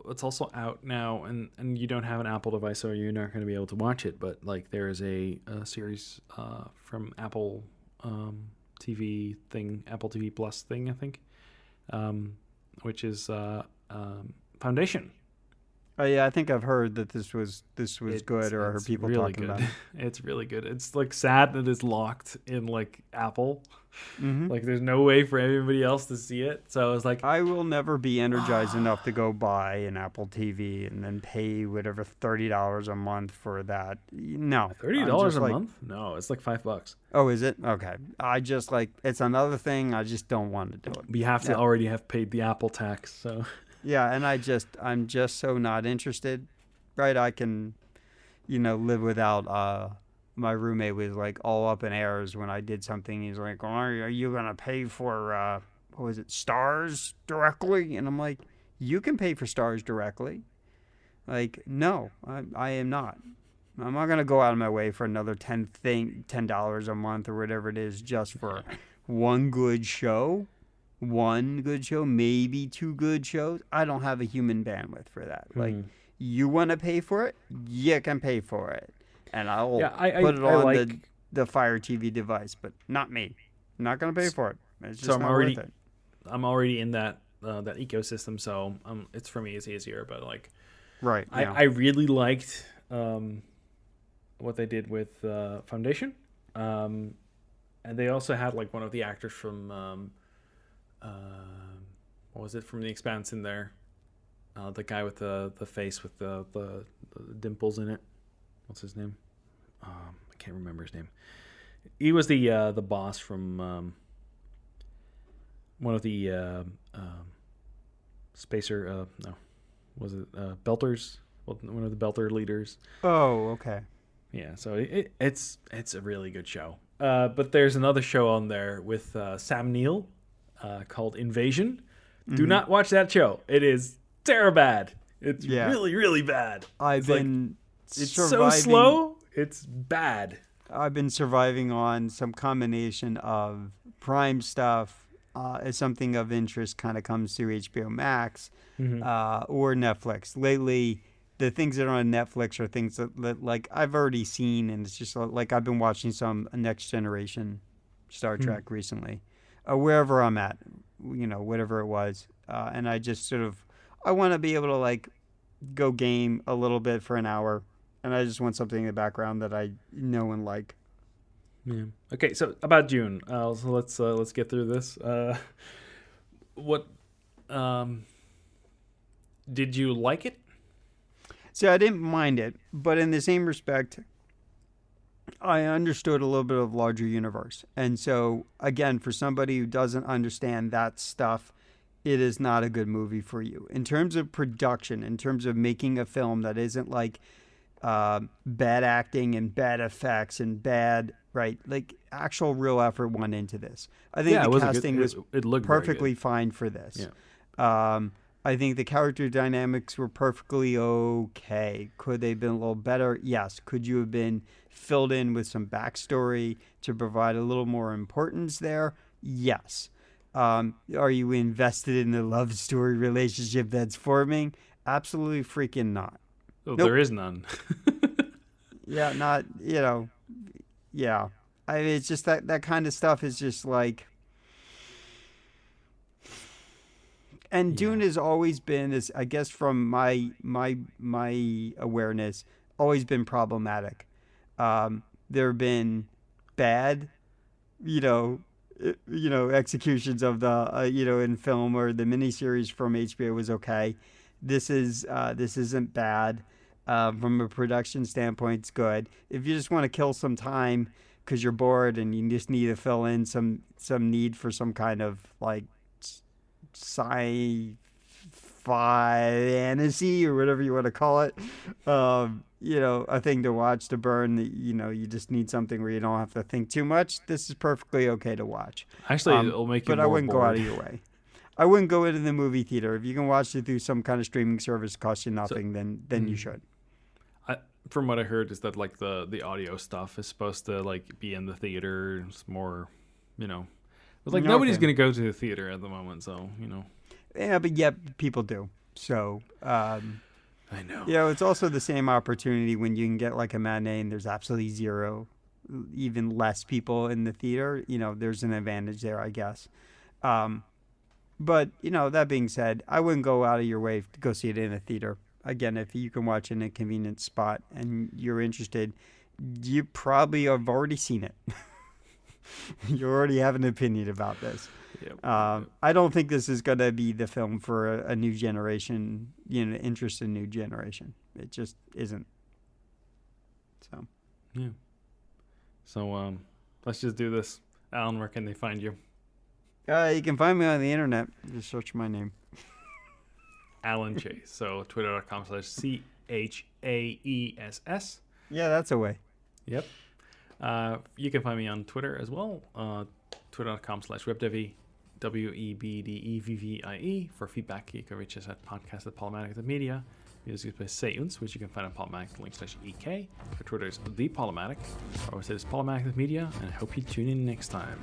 It's also out now, and you don't have an Apple device, so you're not going to be able to watch it. But like, there is a series from Apple TV thing, Apple TV Plus thing, I think, which is Foundation. Oh yeah, I think I've heard that this was good, or I heard It's people really talking good. about it. It's really good. It's like sad that it's locked in like Apple. Hmm. Like, there's no way for everybody else to see it. So I was like, I will never be energized enough to go buy an Apple TV and then pay whatever $30 a month for that. No, $30 I'm just a like, month? No, it's like $5. oh, is it? Okay. I just like it's another thing. I just don't want to do it. We have to Yeah, already have paid the Apple tax. So yeah, and I'm just so not interested. Right? I can, live without. My roommate was like all up in airs when I did something. He's like, "Oh, are you gonna pay for what was it, Stars directly?" And I'm like, "You can pay for Stars directly." Like, no, I am not. I'm not gonna go out of my way for another $10 a month or whatever it is just for one good show. One good show, maybe two good shows. I don't have a human bandwidth for that. Like, you want to pay for it, you can pay for it, and I'll yeah, I, put it I on like. the Fire TV device, but not me. I'm not gonna pay for it. It's So just not worth it. I'm already in that ecosystem. So it's for me, it's easier. But like, Right? Yeah. I really liked what they did with Foundation, and they also had like one of the actors from what was it, from The Expanse in there. The guy with the face with the dimples in it. What's his name? I can't remember his name. He was the boss from one of the Spacer. No, was it Belters? Well, one of the Belter leaders. Oh, okay. Yeah, so it's a really good show. But there's another show on there with Sam Neill called Invasion. Do Hmm. not watch that show. It is terrible bad. It's Yeah. really, really bad. I've been It's so surviving. slow. It's bad. I've been surviving on some combination of Prime stuff, as something of interest kind of comes through HBO Max, Mm-hmm. or Netflix. Lately, the things that are on Netflix are things that like I've already seen, and it's just like I've been watching some Next Generation Star Trek recently, wherever I'm at, whatever it was, and I just sort of I want to be able to like go game a little bit for an hour, and I just want something in the background that I know and like. Yeah. Okay, so about June. So let's get through this. What did you like it? See, I didn't mind it, but in the same respect, I understood a little bit of larger universe. And so, again, for somebody who doesn't understand that stuff, it is not a good movie for you. In terms of production, in terms of making a film that isn't like bad acting and bad effects and bad, right? Like actual real effort went into this. I think Yeah, it the was casting was it looked very perfectly good. fine for this. Yeah. I think the character dynamics were perfectly okay. Could they have been a little better? Yes. Could you have been filled in with some backstory to provide a little more importance there? Yes. Are you invested in the love story relationship that's forming? Absolutely freaking not. Oh, Nope. there is none. Yeah, not, yeah. It's just that kind of stuff is just like, And Dune has always been, as I guess from my awareness, always been problematic. There have been bad, you know, executions of the in film, or the miniseries from HBO was okay. This isn't bad. From a production standpoint, it's good. If you just want to kill some time because you're bored and you just need to fill in some need for some kind of like sci fantasy or whatever you want to call it, a thing to watch to burn. You just need something where you don't have to think too much. This is perfectly okay to watch. Actually, it'll make you but more I wouldn't bored. go out of your way. I wouldn't go into the movie theater. If you can watch it through some kind of streaming service, cost you nothing, then you should. From what I heard is that like the audio stuff is supposed to like be in the theater. It's more, but like nobody's gonna go to the theater at the moment, so Yeah, but yet people do. So I know. It's also the same opportunity when you can get like a matinee and there's absolutely zero, even less people in the theater. There's an advantage there, I guess. But that being said, I wouldn't go out of your way to go see it in a theater. Again, if you can watch it in a convenient spot and you're interested, you probably have already seen it. You already have an opinion about this. Yep. I don't think this is going to be the film for a new generation, interest in new generation. It just isn't. So. Yeah. So let's just do this. Alan, where can they find you? You can find me on the internet. Just search my name. Alan Chase. So twitter.com/CHAESS. Yeah, that's a way. Yep. You can find me on Twitter as well. Twitter.com/webdevy. WEBDEVVIE. For feedback, you can reach us at podcast@Polymatic.media. Music is by Sayuns, which you can find on Polymatic.link/EK. For Twitter is The Polymatic. Our website is Polymatic.media, and I hope you tune in next time.